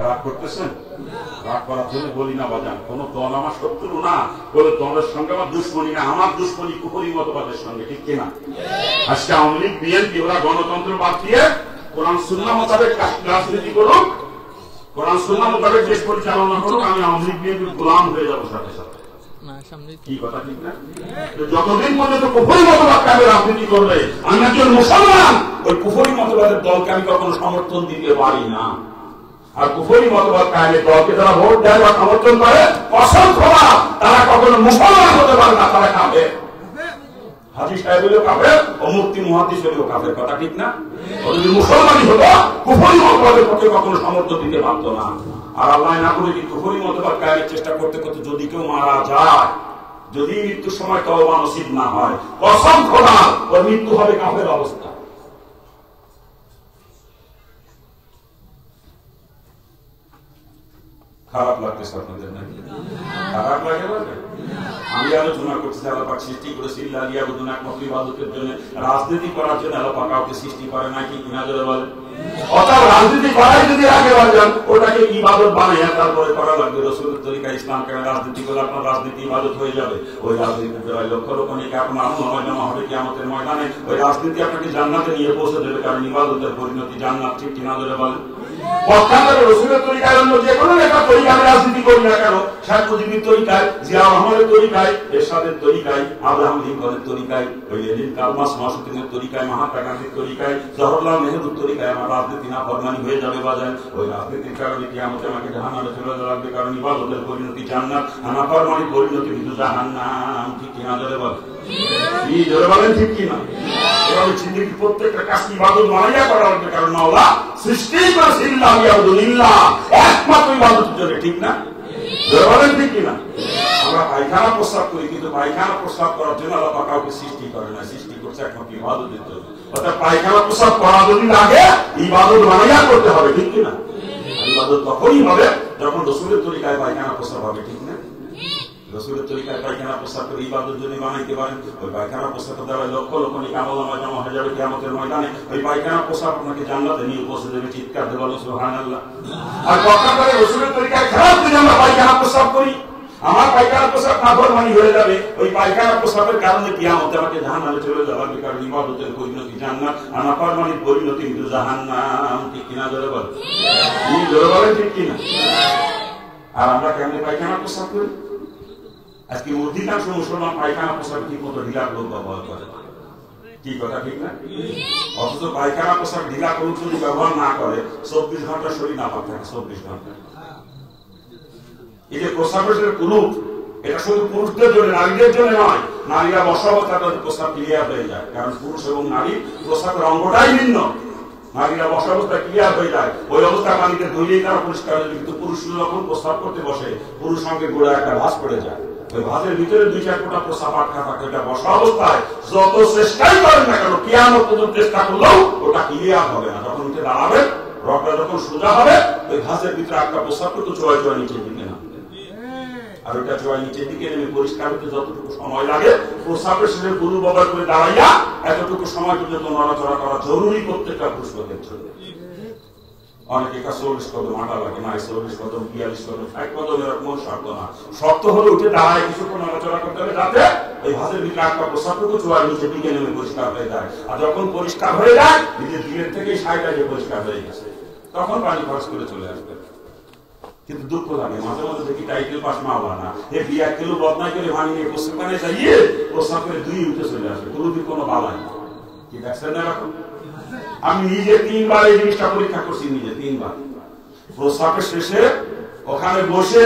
রাগ করতেছেন? রাগ করার জন্য বলি না বাজান, কোন দল আমার শত্রু না, কোন দলের সঙ্গে আমার দুশ্মনী না, আমার দুশ্মনী কুফরি মতবাদের সঙ্গে, ঠিক কিনা? আজকে আওয়ামী লীগ বিএনপি ওরা গণতন্ত্র বাদ দিয়ে কোরআন সুন্নাহ মোতাবেক রাজনীতি করুক, কোরআন সুন্নাহ মোতাবেক দেশ পরিচালনা করুক, আমি আওয়ামী লীগ বিএনপির গোলাম হয়ে যাবো সাথে সাথে। কি কথা ঠিক না? যতদিন পর্যন্ত কুফরি মতবাদকে আমি রাজনীতি করবে, আমি একজন মুসলমান, ওই কুফরি মতবাদের দলকে আমি কখনো সমর্থন দিতে পারি না। আর কুফরি মতবাদ কায়েমের দলকে যারা ভোট দেয় বা সমর্থন করে, কসম খোদা তারা কখনো মুসলমান হতে পারে না, তারা কাফের। হাজী সাহেব হলেও কাফের, ও মুফতি মুহাদ্দিস হলেও কাফের, কথা ঠিক না? ও যদি মুসলমানই হতো, কুফরি মতবাদের পক্ষে কখনো সমর্থন দিতে পারতো না। আর আল্লাহ না করে কি কুফরি মতবাদ কায়েমের চেষ্টা করতে করতে যদি কেউ মারা যায়, যদি মৃত্যুর সময় তওবা নসিব না হয়, কসম খোদা ওর মৃত্যু হবে কাফের অবস্থা। খারাপ লাগতেছে আপনাদের নাকি? খারাপ লাগে না? আমি আলোচনা করছি আল্লাহ পাক সৃষ্টি করেছে ইল্লা লিয়াবুদুন, একমাত্র ইবাদতের জন্য, রাজনীতি করার জন্য আল্লাহ পাক কাউকে সৃষ্টি করে না, কি কিনা জোরে বলেন? অর্থাৎ রাজনীতি করাই যদি আগে বাড়ান, ওটাকে ইবাদত বানাইয়া তারপরে করা লাগবে রাসূলের তরিকা ইসলাম কেন রাজনীতি করলে আপনার রাজনীতি ইবাদত হয়ে যাবে। ওই রাজনীতির দ্বারা লক্ষ লক্ষ নেকি আপনার আমল জমা হবে কিয়ামতের ময়দানে। ওই রাজনীতি আপনাকে জান্নাতে নিয়ে পৌঁছে দেবে, কারণ ইবাদতের পরিণতি জান্নাত, ঠিক কিনা জোরে বলেন? পক্ষান্তরে রাসূলের তরিকায় অন্য যে কোনো একটা তরিকায় রাজনীতি করি না কেন, শেখ মুজিবের তরিকায়, জিয়া রহমানের তরিকায়, এরশাদের তরিকায়, আব্রাহাম লিঙ্কনের তরিকায়, ওই লেনিন কার্ল মার্কস মার্কসের তরিকায়, মহাত্মা গান্ধীর তরিকায়, জওহরলাল নেহরুর তরিকায় আমার রাজনীতি না ফরমানি হয়ে যাবে বাজার। ওই রাজনীতির কারণে কিয়ামতে আমাকে জাহান্নামে চলে যাবে, কারণ ইবাদতের পরিণতি জান্নাত, না ফরমানির পরিণতি কিন্তু জাহান্নাম, ঠিক কিনা জোরে বলেন? কি জোরে বলেন, ঠিক কিনা? এভাবে জিন্দেগির প্রত্যেকটা কাজ ইবাদত বানাইয়া করা লাগবে, কারণ মাওলা সৃষ্টি করেছে ইল্লাহ লিয়াবুদুল্লাহ, একমাত্র ইবাদতের জন্য, ঠিক না? জোরে বলেন, ঠিক কিনা? আমরা পায়খানা প্রস্রাব করি, কিন্তু পায়খানা প্রস্রাব করার জন্য আল্লাহ পাক কাউকে সৃষ্টি করে না, সৃষ্টি করছে একমাত্র ইবাদতের জন্য। অর্থাৎ পায়খানা প্রস্রাব করা যদি লাগে, ইবাদত বানাইয়া করতে হবে, ঠিক কিনা? ইবাদত তখনই হবে যখন রাসূলের তরিকায় পায়খানা প্রস্রাব হবে, ঠিক না? রাসূলের তরিকায় পায়খানা প্রস্রাব করে ইবাদত যদি বানাইতে পারেন, ওই পায়খানা প্রস্রাবের দ্বারা লক্ষ লক্ষ নেকি আমল জমা হয়ে যাবে কিয়ামতের ময়দানে। ওই পায়খানা প্রস্রাব আপনাকে জান্নাতে নিয়ে পৌঁছে দেবে, চিৎকার দিয়ে বলো সুবহানাল্লাহ। আর পক্ষান্তরে রাসূলের তরিকায় খারাপ যদি আমরা পায়খানা প্রস্রাব করি, আমার পায়খানা প্রস্রাব নাফরমানি হয়ে যাবে, ওই পায়খানা প্রস্রাবের কারণে কিয়ামতে আমাকে জাহান্নামে চলে যাবে, কারণ ইবাদতের পরিণতি জান্নাত, আর নাফরমানির পরিণতি কিন্তু জাহান্নাম, ঠিক কিনা জোরে বলেন? কি জোরে বলেন, ঠিক কিনা? আর আমরা কেমনে পায়খানা প্রস্রাব করি? আজকে অধিকাংশ মুসলমান পায়খানা প্রস্রাব ঠিক মতো ঢিলা লোক ব্যবহার করে, কি কথা ঠিক না? অথচ পায়খানা প্রস্রাব ঢিলা লোক যদি ব্যবহার না করে, 24 ঘন্টা শরীর নাপাক থাকে, 24 ঘন্টা। এই যে প্রস্রাবের কুরুপ, এটা শুধু পুরুষদের জন্য, নারীদের জন্য নয়। নারীরা বসা অবস্থায় তাদের প্রস্রাব ক্লিয়ার হয়ে যায়, কারণ পুরুষ এবং নারী প্রস্রাবের অঙ্গটাই ভিন্ন। নারীরা বসা অবস্থায় ক্লিয়ার হয়ে যায়, ওই অবস্থায় পানিতে ধুইলেই তারা পরিষ্কার হয়ে যায়। কিন্তু পুরুষরা যখন প্রস্রাব করতে বসে, পুরুষ সঙ্গে গোড়া একটা ভাঁজ পড়ে যায়, ওই ভাঁজের ভিতরে 2-4 ফোঁটা প্রস্রাব আটকা থাকে। ওটা বসা অবস্থায় যত চেষ্টাই করেন না কেন, কিয়ামত পর্যন্ত চেষ্টা করলেও ওটা ক্লিয়ার হবে না। যখন উঠে দাঁড়াবে, রগটা যখন সোজা হবে, ওই ভাঁজের ভিতরে একটা প্রস্রাব করতে চোয়াই চোয়াই নিচের দিকে না, আর ওইটা চোয়াই নিচের দিকে নেমে পরিষ্কার হতে যতটুকু সময় লাগে, প্রস্রাবের শেষে গুরু ব্যবহার করে দাঁড়াইয়া এতটুকু সময় পর্যন্ত নড়াচড়া করা জরুরি প্রত্যেকটা পুরুষের জন্য। অনেকে 40 কদম হাঁটা লাগে, না 40 কদম, 42 কদম, 60 কদম, এরকম শর্ত না। শর্ত হলে উঠে দাঁড়ায় কিছুক্ষণ নড়াচড়া করতে হবে, যাতে ওই ভাঁজের ভিতরে একটা প্রস্রাবটুকু চোয়াই নিচের দিকে নেমে পরিষ্কার হয়ে যায়। আর যখন পরিষ্কার হয়ে যায়, নিজের দিকের থেকেই সাইডটা যে পরিষ্কার হয়ে গেছে, তখন পানি খরচ করে চলে আসবে। কিন্তু দুঃখ লাগে, মাঝে মাঝে দেখি টাইটেল পাস মাওলানা, এই 1 কিলো বদনাই করে ভাঙি নিয়ে প্রস্রাবখানে যাইয়ে প্রস্রাব করে 2 উঠে চলে আসবে, কোনোদিন কোনো বালাই না। কি দেখছেন না? এখন আমি নিজে 3 বার এই জিনিসটা পরীক্ষা করছি, নিজে 3 বার প্রস্রাবের শেষে ওখানে বসে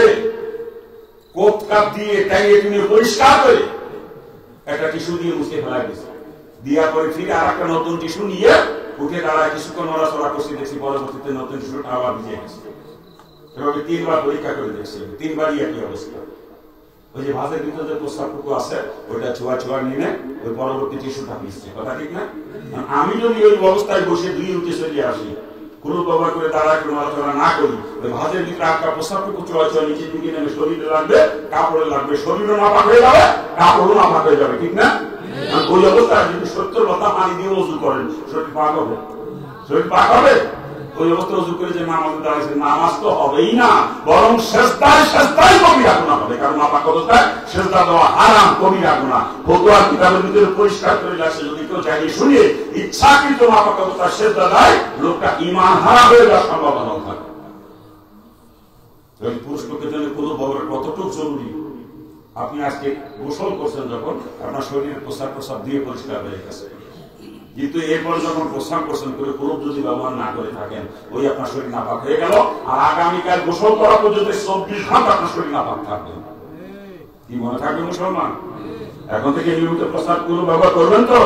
কোপ কাপ দিয়ে টাইয়ে টিনে পরিষ্কার করে একটা টিস্যু দিয়ে মুছে ফেলা গেছে, দেওয়ার পরে ফিরে আর একটা নতুন টিস্যু নিয়ে উঠে দাঁড়ায় কিছুক্ষণ নড়াচড়া করছি, দেখছি পরবর্তীতে নতুন টিস্যুটা আবার ভিজে গেছে। এভাবে 3 বার পরীক্ষা করে দেখছি, 3 বারই একই অবস্থা। ওই যে ভাঁজের ভিতরে যে প্রস্রাবটুকু আছে, ওইটা ছোঁয়া ছোঁয়া নিয়ে ওই পরবর্তী টিস্যুটা ভিজছে, কথা ঠিক না? আমি যদি ওই অবস্থায় বসে 2 উঠে চলে আসি, কোনো ব্যবহার করে তারা নড়াচড়া না করি, ওই ভাঁজের ভিতরে একটা প্রস্রাবটুকু ছোঁয়া ছোঁয়া নিচের দিকে নেমে শরীরে লাগবে, কাপড়ে লাগবে, শরীরও নাপাক হয়ে যাবে, কাপড়ও নাপাক হয়ে যাবে, ঠিক না? ওই অবস্থায় যদি 70 লতা পানি দিয়ে ওযু করেন, শরীর পাক হবে? শরীর পাক হবে? ওই অবস্থায় ওযু করে যে নামাজে দাঁড়াইছে, নামাজ তো হবেই না, বরং সেজদায় কবিরা গুনাহ হবে। কারণ নাপাক অবস্থায় সেজদা দেওয়া হারাম, কবিরা গুনাহ। ফতোয়ার কিতাবের ভিতরে পরিষ্কার করে লাগছে, যদি কেউ চাইলে শুনিয়ে ইচ্ছাকৃত নাপাক অবস্থায় সেজদা দেয়, লোকটা ঈমান হারা হয়ে যাওয়ার সম্ভাবনাও থাকে। পুরুষ লোকের জন্য কোনো বগর কতটুকু জরুরি। আপনি আজকে গোসল করছেন, যখন আপনার শরীরের প্রস্রাব দিয়ে পরিষ্কার হয়ে গেছে, কিন্তু এরপর যখন প্রস্রাব করছেন করে পুরুষ যদি ব্যবহার না করে থাকেন, ওই আপনার শরীর নাপাক হয়ে গেল। আর আগামীকাল গোসল করা পর্যন্ত 24 ঘন্টা আপনার শরীর নাপাক থাকবে। কি মনে থাকবে মুসলমান? এখন থেকে নিয়মিত প্রস্রাব কোনো ব্যবহার করবেন তো?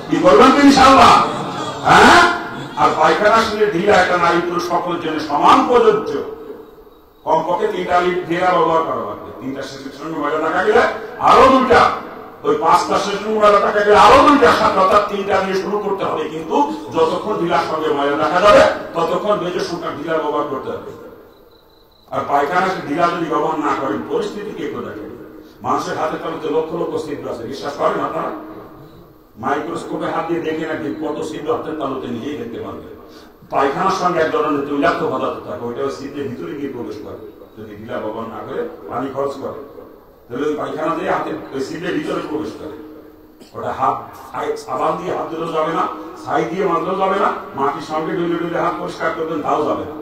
কি করবেন তো ইনশাআল্লাহ? হ্যাঁ। আর পায়খানা শুনে ঢিলা একটা নারী পুরুষ সকলের জন্য সমান প্রযোজ্য। কমপক্ষে 3টা ঢিলা ব্যবহার করা লাগবে। 3টা শেষের সঙ্গে ময়লা থাকা গেলে আরো 2টা, ওই 5টা শেষের সঙ্গে ময়লা থাকা গেলে আরো 2টা, অর্থাৎ 3টা দিয়ে শুরু করতে হবে। কিন্তু যতক্ষণ ঢিলার সঙ্গে ময়লা দেখা যাবে ততক্ষণ মেজর সংখ্যা ঢিলা ব্যবহার করতে হবে। আর পায়খানা ঢিলা যদি ব্যবহার না করেন, পরিস্থিতি কে করে দেখে? মানুষের হাতে তালুতে লক্ষ লক্ষ ছিদ্র আছে, বিশ্বাস করেন আপনারা? মাইক্রোস্কোপে হাত দিয়ে দেখে নাকি কত ছিদ্র হাতের তালুতে নিজেই দেখতে পারবে। পায়খানার সঙ্গে এক ধরনের তৈলাক্ত পদার্থ থাকে, ওইটা ওই ছিদ্রের ভিতরে গিয়ে প্রবেশ করে। যদি ঢিলা ব্যবহার না করে, পানি খরচ করে, তাহলে ওই পায়খানা দিয়ে হাতের ওই ছিদ্রের ভিতরে প্রবেশ করে। ওটা হাত সাবান দিয়ে হাত ধরেও যাবে না, ছাই দিয়ে মাঝেও যাবে না, মাটির সঙ্গে ডুলে ডুলে হাত পরিষ্কার করবেন তাও যাবে না।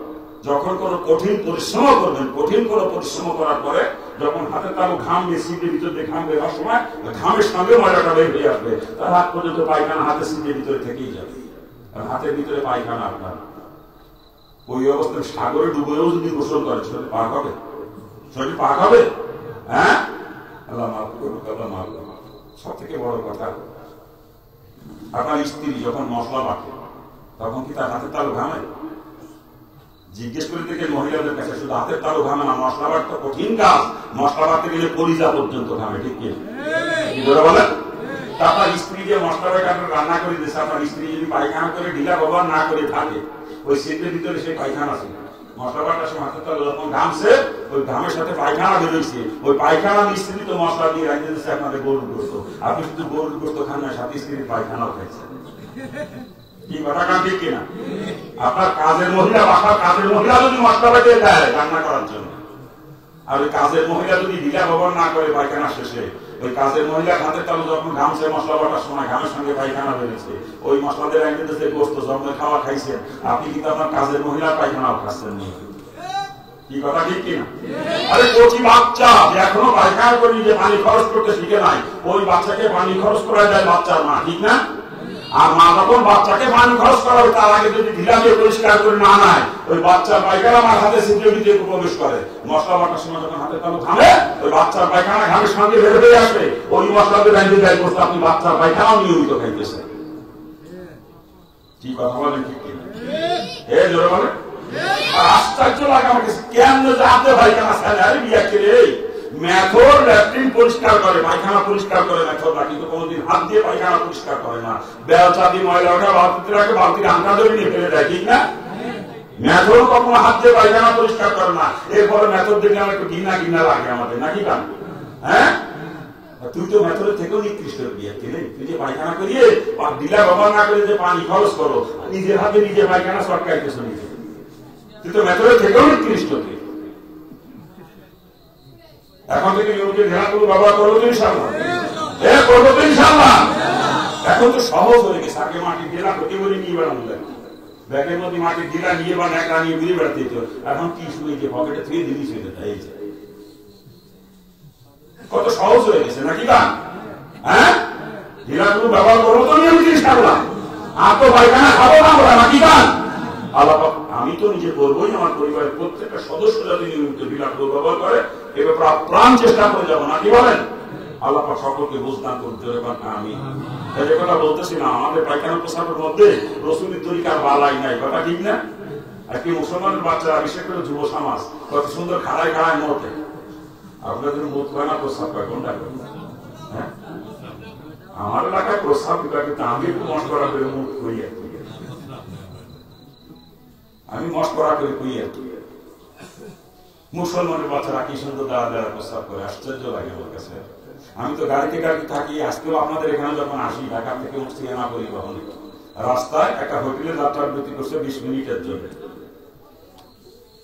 যখন কোনো কঠিন পরিশ্রম করবেন, কঠিন কোনো পরিশ্রম করার পরে যখন হাতের তালু ঘাম দিয়ে ছিদ্রের ভিতর দিয়ে ঘাম বের হওয়ার সময় ঘামের সঙ্গে ময়লাটা বের হয়ে আসবে, তার হাত পর্যন্ত পায়খানা হাতের ছিদ্রের ভিতরে থেকেই যাবে। কারণ হাতের ভিতরে পায়খানা আপনার। ওই অবস্থায় সাগরে ডুবেও যদি গোসল করে, শরীর পাক হবে? শরীর পাক হবে? হ্যাঁ, আল্লাহ মাফ করুক, আল্লাহ মাফ করুক। সব থেকে বড় কথা, আপনার স্ত্রী যখন মশলা বাটে তখন কি তার হাতের তালু ঘামে? জিজ্ঞেস করে দেখে মহিলাদের কাছে, শুধু হাতের তালু ঘামে না, মশলা বাটতে কঠিন কাজ, মশলা বাটতে গেলে কলিজা পর্যন্ত ঘামে। ঠিক কি বলেন? আপনার স্ত্রী যে মশলা বাটে আপনার রান্না করে দিয়েছে, আপনার স্ত্রী যদি পায়খানা করে ঢিলা ব্যবহার না করে থাকে, ওই ছিদ্রের ভিতরে সেই পায়খানা আছে। মশলা বাটার সময় হাতের তালু যখন ঘামছে, ওই ঘামের সাথে পায়খানা বেরোচ্ছে, ওই পায়খানা মিশ্রিত মশলা দিয়ে রাখিয়ে দিচ্ছে আপনাদের গরুর গোস্ত। আপনি শুধু গরুর গোস্ত খান না, সাথে স্ত্রীর পায়খানাও খাইছেন। কি কথা কান ঠিক কিনা? আপনার কাজের মহিলা, বাসার কাজের মহিলা যদি মশলা বাটে দেয় রান্না করার জন্য, আর ওই কাজের মহিলা যদি ঢিলা ব্যবহার না করে পায়খানা শেষে, ওই কাজের মহিলা হাতের তালু যখন ঘামছে মশলা বাটার সময়, ঘামের সঙ্গে পায়খানা বেড়েছে, ওই মশলাদের একদিন গোস্ত জন্মে খাওয়া খাইছেন, আপনি কিন্তু আপনার কাজের মহিলার পায়খানাও খাচ্ছেন নি। কি কথা ঠিক কিনা? আরে কচি বাচ্চা এখনো পায়খানা করে নিজে পানি খরচ করতে শিখে নাই, ওই বাচ্চাকে পানি খরচ করা যায় বাচ্চার মা, ঠিক না? আর মা যখন বাচ্চাকে পানি খরচ করা হবে, তার আগে যদি ঢিলা দিয়ে পরিষ্কার করে না নেয়, ওই বাচ্চার পায়খানা আমার হাতে ছিদ্রের ভিতরে প্রবেশ করে। মশলা বাটার সময় যখন হাতে তালু ঘামে, ওই বাচ্চার পায়খানা ঘামের সঙ্গে বের হয়ে আসবে, ওই মশলাতে রাখতে যাই করতে আপনি বাচ্চার পায়খানাও নিয়মিত খাইতেছেন। কি কথা বলেন ঠিক কিনা? এ জোরে বলেন। আর আশ্চর্য লাগে আমার কাছে, কেন হাতে পায়খানা ছাড়ে? আরে বিয়া কে মেথর ল্যাট্রিন পরিষ্কার করে, পায়খানা পরিষ্কার করে মেথররা, কিন্তু কোনোদিন হাত দিয়ে পায়খানা পরিষ্কার করে না। বেলচা দিয়ে ময়লা ওঠা বালতিতে রাখে, বালতির আঙ্কা ধরে নিয়ে ফেলে দেয়, ঠিক না? মেথর কখনো হাত দিয়ে পায়খানা পরিষ্কার করে না। এরপরে মেথর দেখলে আমার একটু ঘৃণা ঘৃণা লাগে আমাদের, নাকি গান? হ্যাঁ, তুই তো মেথরের থেকেও নিকৃষ্ট বিয়ে কিনে, তুই যে পায়খানা করিয়ে ঢিলা ব্যবহার না করে যে পানি খরচ করো, নিজের হাতে নিজে পায়খানা সটকাইতেছো নিজে, তুই তো মেথরের থেকেও নিকৃষ্ট। এখন থেকে নিয়মিত ঢেলাগুলো ব্যবহার করবো তো ইনশাআল্লাহ? করবো তো ইনশাআল্লাহ? এখন তো সহজ হয়ে গেছে। আগে মাটির ঢেলা প্রতি বলে নিয়ে বেড়ানো যায়, ব্যাগের মধ্যে মাটির ঢেলা নিয়ে বা ন্যাকড়া নিয়ে ঘুরে বেড়াতে হতো। এখন কি শুনে যে পকেটে থেকে জিনিস হয়ে যেতে, এই যে কত সহজ হয়ে গেছে, নাকি গান? হ্যাঁ, ঢেলাগুলো ব্যবহার করবো তো নিয়মিত ইনশাআল্লাহ। আর তো পায়খানা খাবো না আমরা, নাকি গান? আল্লাহ আমি তো নিজে করবোই, আমার পরিবারের প্রত্যেকটা সদস্য যাতে নিয়মিত ঢিলাগুলো ব্যবহার করে এ ব্যাপারে আপ্রাণ চেষ্টা করে যাবো, নাকি বলেন? আল্লাহ পাক সকলকে বুঝদান করতে হবে। আমি যে কথা বলতেছি না, আমাদের পায়খানা প্রস্রাবের মধ্যে রসুলের তরিকার বালাই নাই, কথা ঠিক না? একটি মুসলমানের বাচ্চারা, বিশেষ করে যুব সমাজ, কত সুন্দর খাড়ায় খাড়ায় মতে, আপনাদের মুখ হয় না, প্রস্রাব করে কোনটা? হ্যাঁ, আমার এলাকায় প্রস্রাব কিন্তু আমি একটু মশকরা করে মুখ করি, আমি মশকরা করে কই আর কি। মুসলমানের বাচ্চারা কি সুন্দর দাঁড়া দাঁড়া প্রস্তাব করে, আশ্চর্য লাগে আমার কাছে। আমি তো গাড়িতে গাড়িতে থাকি, আজকেও আপনাদের এখানে যখন আসি, ঢাকা থেকে উঠছি না পরিবহনে, রাস্তায় একটা হোটেলে যাত্রা বিরতি করছে 20 মিনিটের জন্য।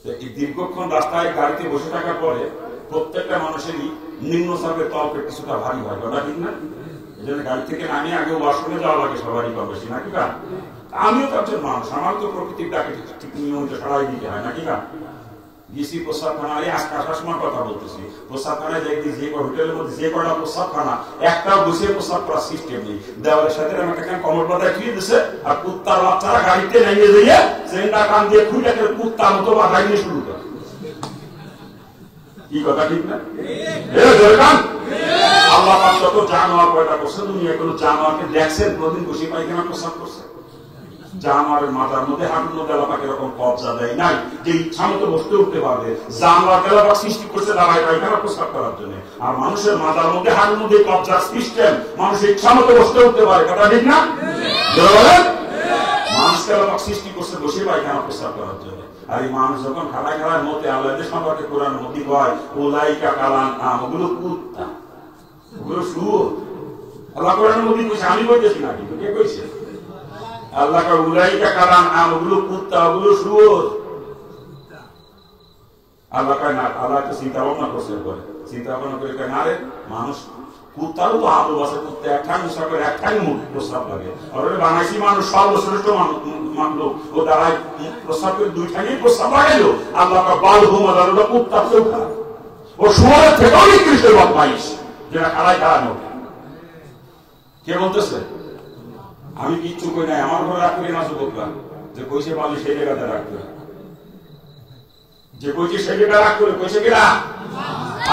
এই দীর্ঘক্ষণ রাস্তায় গাড়িতে বসে থাকার পরে প্রত্যেকটা মানুষেরই নিম্নচাপের তলপেট কিছুটা ভারী হয়, কথা ঠিক না? এই জন্য গাড়ি থেকে নামিয়ে আগে ওয়াশরুমে যাওয়া লাগে সবারই কম বেশি, নাকি না? আমিও তো একজন মানুষ, আমার তো প্রকৃতির ডাকে ঠিক নিয়মিত সারাই দিতে হয়, নাকি না? গেছি প্রস্রাবখানায়, আজকে আসার সময় কথা বলতেছি, প্রস্রাবখানায় যাই যে হোটেলের মধ্যে যে কটা প্রস্রাবখানা, একটাও বসে প্রস্রাব করার সিস্টেম নেই। দেওয়ালের সাথে একটা কমর পাতায় খুঁয়ে দিছে, আর কুত্তার বাচ্চারা গাড়িতে নামিয়ে দিয়ে চেনটা কান দিয়ে খুঁজে কুত্তার মতো বাধাই নিয়ে শুরু করে। কি কথা ঠিক না? আল্লাহ পাক যত জানোয়ার পয়দা করছে, দুনিয়া কোনো জানোয়ারকে দেখছেন কোনদিন বসে পায়খানা প্রস্রাব করছে? জানোয়ারের মাথার মধ্যে হাঁটুর মধ্যে আল্লাহ পাক এরকম কবজা দেয় নাই যে ইচ্ছা মতো বসতে উঠতে পারবে। জানোয়ারকে আল্লাহ পাক সৃষ্টি করছে দাঁড়ায় পায়খানা প্রস্রাব করার জন্য, আর মানুষের মাথার মধ্যে হাঁটুর মধ্যে কবজার সিস্টেম, মানুষের ইচ্ছা মতো বসতে উঠতে পারে, কথা ঠিক না? মানুষকে আল্লাহ পাক সৃষ্টি করছে বসে পায়খানা প্রস্রাব করার জন্য। আর এই মানুষ যখন খাড়ায় খাড়ায় মতে আল্লাহ সম্পর্কে কোরআন মধ্যে কয় ওলাইকা কালান আম, ওগুলো কুত্তা, ওগুলো শুয়োর। আল্লাহ কোরআনের মধ্যে কইছে, আমি বলতেছি না, কিন্তু কে কইছে? আল্লাহ কয় উলাইকা কালান আম, ওগুলো কুত্তা, ওগুলো শুয়োর। আল্লাহ কয় না, আল্লাহ একটু চিন্তা ভাবনা করছে, চিন্তা ভাবনা করে কয় না রে, মানুষ কুত্তারও তো আদব আছে, কুত্তা একখান মুসা করে একখান মুখ প্রস্রাব লাগে, আর ওটা বানাইছি মানুষ সর্বশ্রেষ্ঠ মানলো, ও দাঁড়ায় প্রস্রাব করে দুই ঠাঙেই প্রস্রাব লাগাইলো। আল্লাহ বাল হুমাদার, ওটা কুত্তার চেয়েও খারাপ, ও শুয়োরের থেকেও নিকৃষ্ট বদমাইশ, যেটা খাড়ায় খাড়ানো। কে বলতেছে? আমি কিচ্ছু কই নাই, আমার ঘরে রাখতে না যুবকরা, যে কইছে পারলে সেই জায়গাতে রাখতে, যে কইছে সেই জায়গা রাখতে, কইছে কিনা?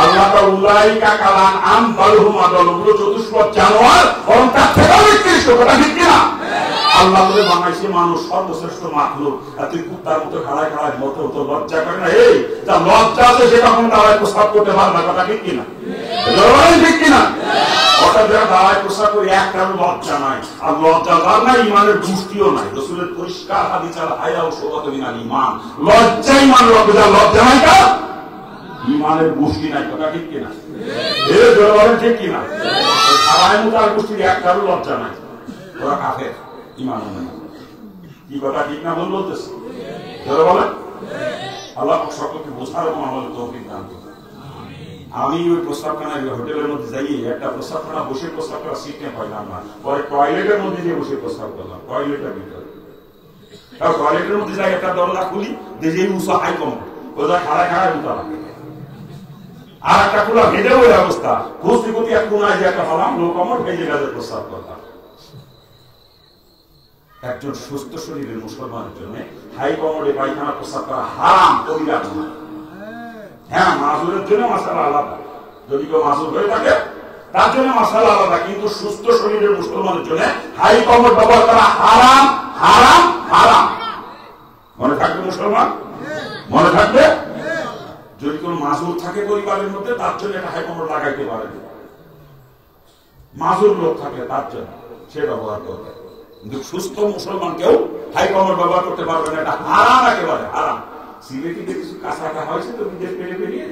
আল্লাহ উলাইকা কালান আম বাল হুম আদল, ওগুলো চতুষ্পদ জানোয়ার, বরং তার থেকেও নিকৃষ্ট, কথা ঠিক কিনা? আল্লাহ বলে বানাইছে মানুষ সর্বশ্রেষ্ঠ মাখলুক, আর তুই কুত্তার মতো খাড়ায় খাড়ায় মতো তো লজ্জা করে না? এই যা লজ্জা আছে সেটা কোনো দাঁড়ায় প্রস্তাব করতে পারবে না, কথা ঠিক কিনা? ঠিক কিনা? ওটা যারা দাঁড়ায় প্রস্তাব করে একটারও লজ্জা নাই, আর লজ্জা যার নাই ইমানের দৃষ্টিও নাই। রসুলের পরিষ্কার হাদিস আল হায়া ও শোবাত মিনাল ঈমান, লজ্জাই মান লজ্জা, লজ্জা নাই কার? ইমানের গোষ্ঠী নাই, কথা ঠিক কিনা? ঠিক কিনা? আর গোষ্ঠীর একটারও লজ্জা নাই, ওরা কাফের, ইমান নাই। কি কথা ঠিক না বল বলতেছে? বলেন। আল্লাহ সকলকে বোঝার এবং আমাদের তৌফিক দান করুন। আমি ওই প্রস্তাবখানায় হোটেলের মধ্যে যাই, একটা প্রস্তাবখানা বসে প্রস্তাব করার সিস্টেম পাইলাম না, পরে টয়লেটের মধ্যে গিয়ে বসে প্রস্তাব করলাম, টয়লেটের ভিতরে। টয়লেটের মধ্যে যাই, একটা দরজা খুলি, দেখি উঁচা হাই কম, ওটা খাড়ায় খাড়ায় উঠা লাগে, আর একটা খোলা ভেজে ওই অবস্থা, খুঁজতে খুঁজতে এক কোনায় যে একটা হলাম লো কমর, ভেজে গেছে প্রস্তাব করলাম। একজন সুস্থ শরীরের মুসলমানের জন্য হাই কমরে পায়খানা প্রস্তাব করা হারাম, কবিরা গুনাহ। হ্যাঁ, মাজুরের জন্য মাসালা আলাদা, যদি কেউ মাজুর হয়ে থাকে তার জন্য মাসালা আলাদা, কিন্তু সুস্থ শরীরের মুসলমানের জন্য হাই কমর ব্যবহার করা হারাম, হারাম, হারাম। মনে থাকবে মুসলমান, মনে থাকবে। যদি কোন মাজুর থাকে পরিবারের মধ্যে, তার জন্য একটা হাই কমর লাগাইতে পারে, মাজুর লোক থাকে তার জন্য সে ব্যবহার করবে, কিন্তু সুস্থ মুসলমান কেউ হাই কমর ব্যবহার করতে পারবে না, এটা হারাম, একেবারে হারাম। সিলেটে কিছু কাঁচা রাখা হয়েছে তো বিদেশ পেরে পেরিয়ে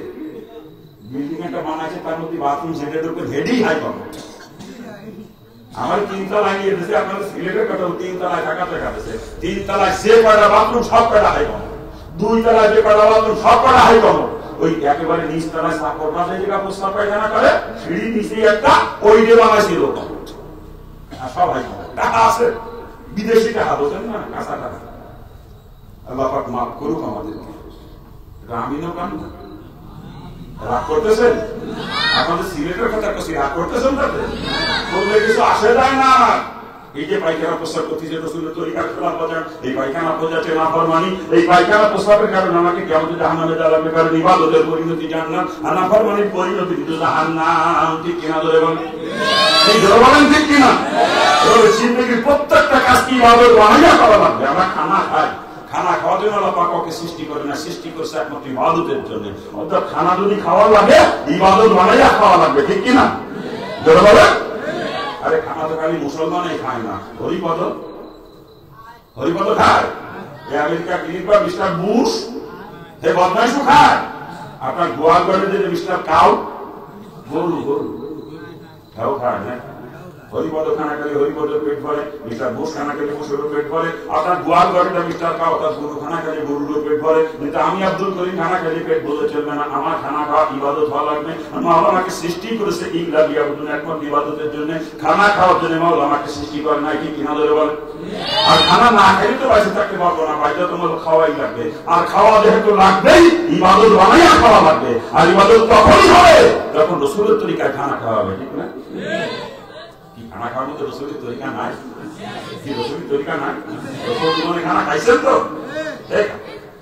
বিল্ডিং একটা বানাইছে, তার মধ্যে বাথরুম সেটের উপর হেডেই হাই কমর। আমার 3 তলায় নিয়ে এসেছে, আপনাদের সিলেটের কথা 3 তলায় থাকা দেখা গেছে, 3 তলায় যে কয়টা বাথরুম সব কয়টা হাই কমর, 2 তলায় যে কয়টা বাথরুম সব কয়টা হাই কমর। ওই একেবারে নিচ তলায় সাপোর্ট না যে জায়গা প্রস্তাব পায়খানা করে, সিঁড়ি নিচেই একটা ওই যে বানাইছিল সব হাই কমর। টাকা আছে, বিদেশি টাকা, বোঝেন না, কাঁচা টাকা। আল্লাহ পাক মাফ করুক আমাদেরকে। আমিনও কান রাগ করতেছেন? আপনাদের সিলেটের কথা কছি, রাগ করতেছেন? তাতে বললে কিছু আসে যায় না। এই যে পায়খানা প্রস্তাব করতেছে রসুলের তরিকার খেলাফ বাজার, এই পায়খানা প্রজাতে না ফরমানি, এই পায়খানা প্রস্তাবের কারণে আমাকে কেমন জাহান্নামে জ্বালাবে, কারণ ইবাদতের পরিণতি জান্নাত, আর নাফরমানির পরিণতি কিন্তু জাহান্নাম। ঠিক কিনা ধরে বলেন? এই ধরে বলেন ঠিক কিনা? জিন্দেগির প্রত্যেকটা কাজ কি ইবাদত বানাইয়া করা লাগবে। আমরা খানা খাই, খানা খাওয়ার জন্য আল্লাহ পাক ওকে সৃষ্টি করে না, সৃষ্টি করছে একমাত্র ইবাদতের জন্য। অর্থাৎ খানা যদি খাওয়া লাগে, ইবাদত বানাইয়া খাওয়া লাগবে, ঠিক কিনা? ধরে বলেন। আরে খানা তো খালি মুসলমানই খায় না, হরিপদ, হরিপদ খায়, আমেরিকা ক্লিনবার মিস্টার বুশ, হে বদমাইশও খায়। আপনার গোয়ালগড়ে যে মিস্টার কাউ, গরু, গরু খাও খায় না, হরিপদ খানা খেলে হরিপদের পেট ভরে, মিস্টার ঘোষ খানা খেলে ঘোষেরও পেট ভরে, আপনার গোয়াল ঘরেটা মিস্টার খাও অর্থাৎ গরু খানা খেলে গরুরও পেট ভরে। কিন্তু আমি আব্দুল করিম খানা খেলে পেট বলে চলবে না, আমার খানা খাওয়া ইবাদত হওয়া লাগবে। মাওলা আমাকে সৃষ্টি করেছে ইল্লা লিয়াবুদুন, একমাত্র ইবাদতের জন্য, খানা খাওয়ার জন্য মাওলা আমাকে সৃষ্টি করে নাই, কি কিনা ধরে বলে। আর খানা না খাইলে তো বাইরে থাকতে পারবো না, বাইরে তোমার খাওয়াই লাগবে। আর খাওয়া যেহেতু লাগবেই, ইবাদত বানাইয়া খাওয়া লাগবে। আর ইবাদত তখনই হবে যখন রসুলের তরিকায় খানা খাওয়া হবে, ঠিক না? কি খানা খাওয়ার মধ্যে রসুলের তরিকা নাই? কি রসুলের তরিকা নাই? রসুল জীবনে খানা খাইছেন তো?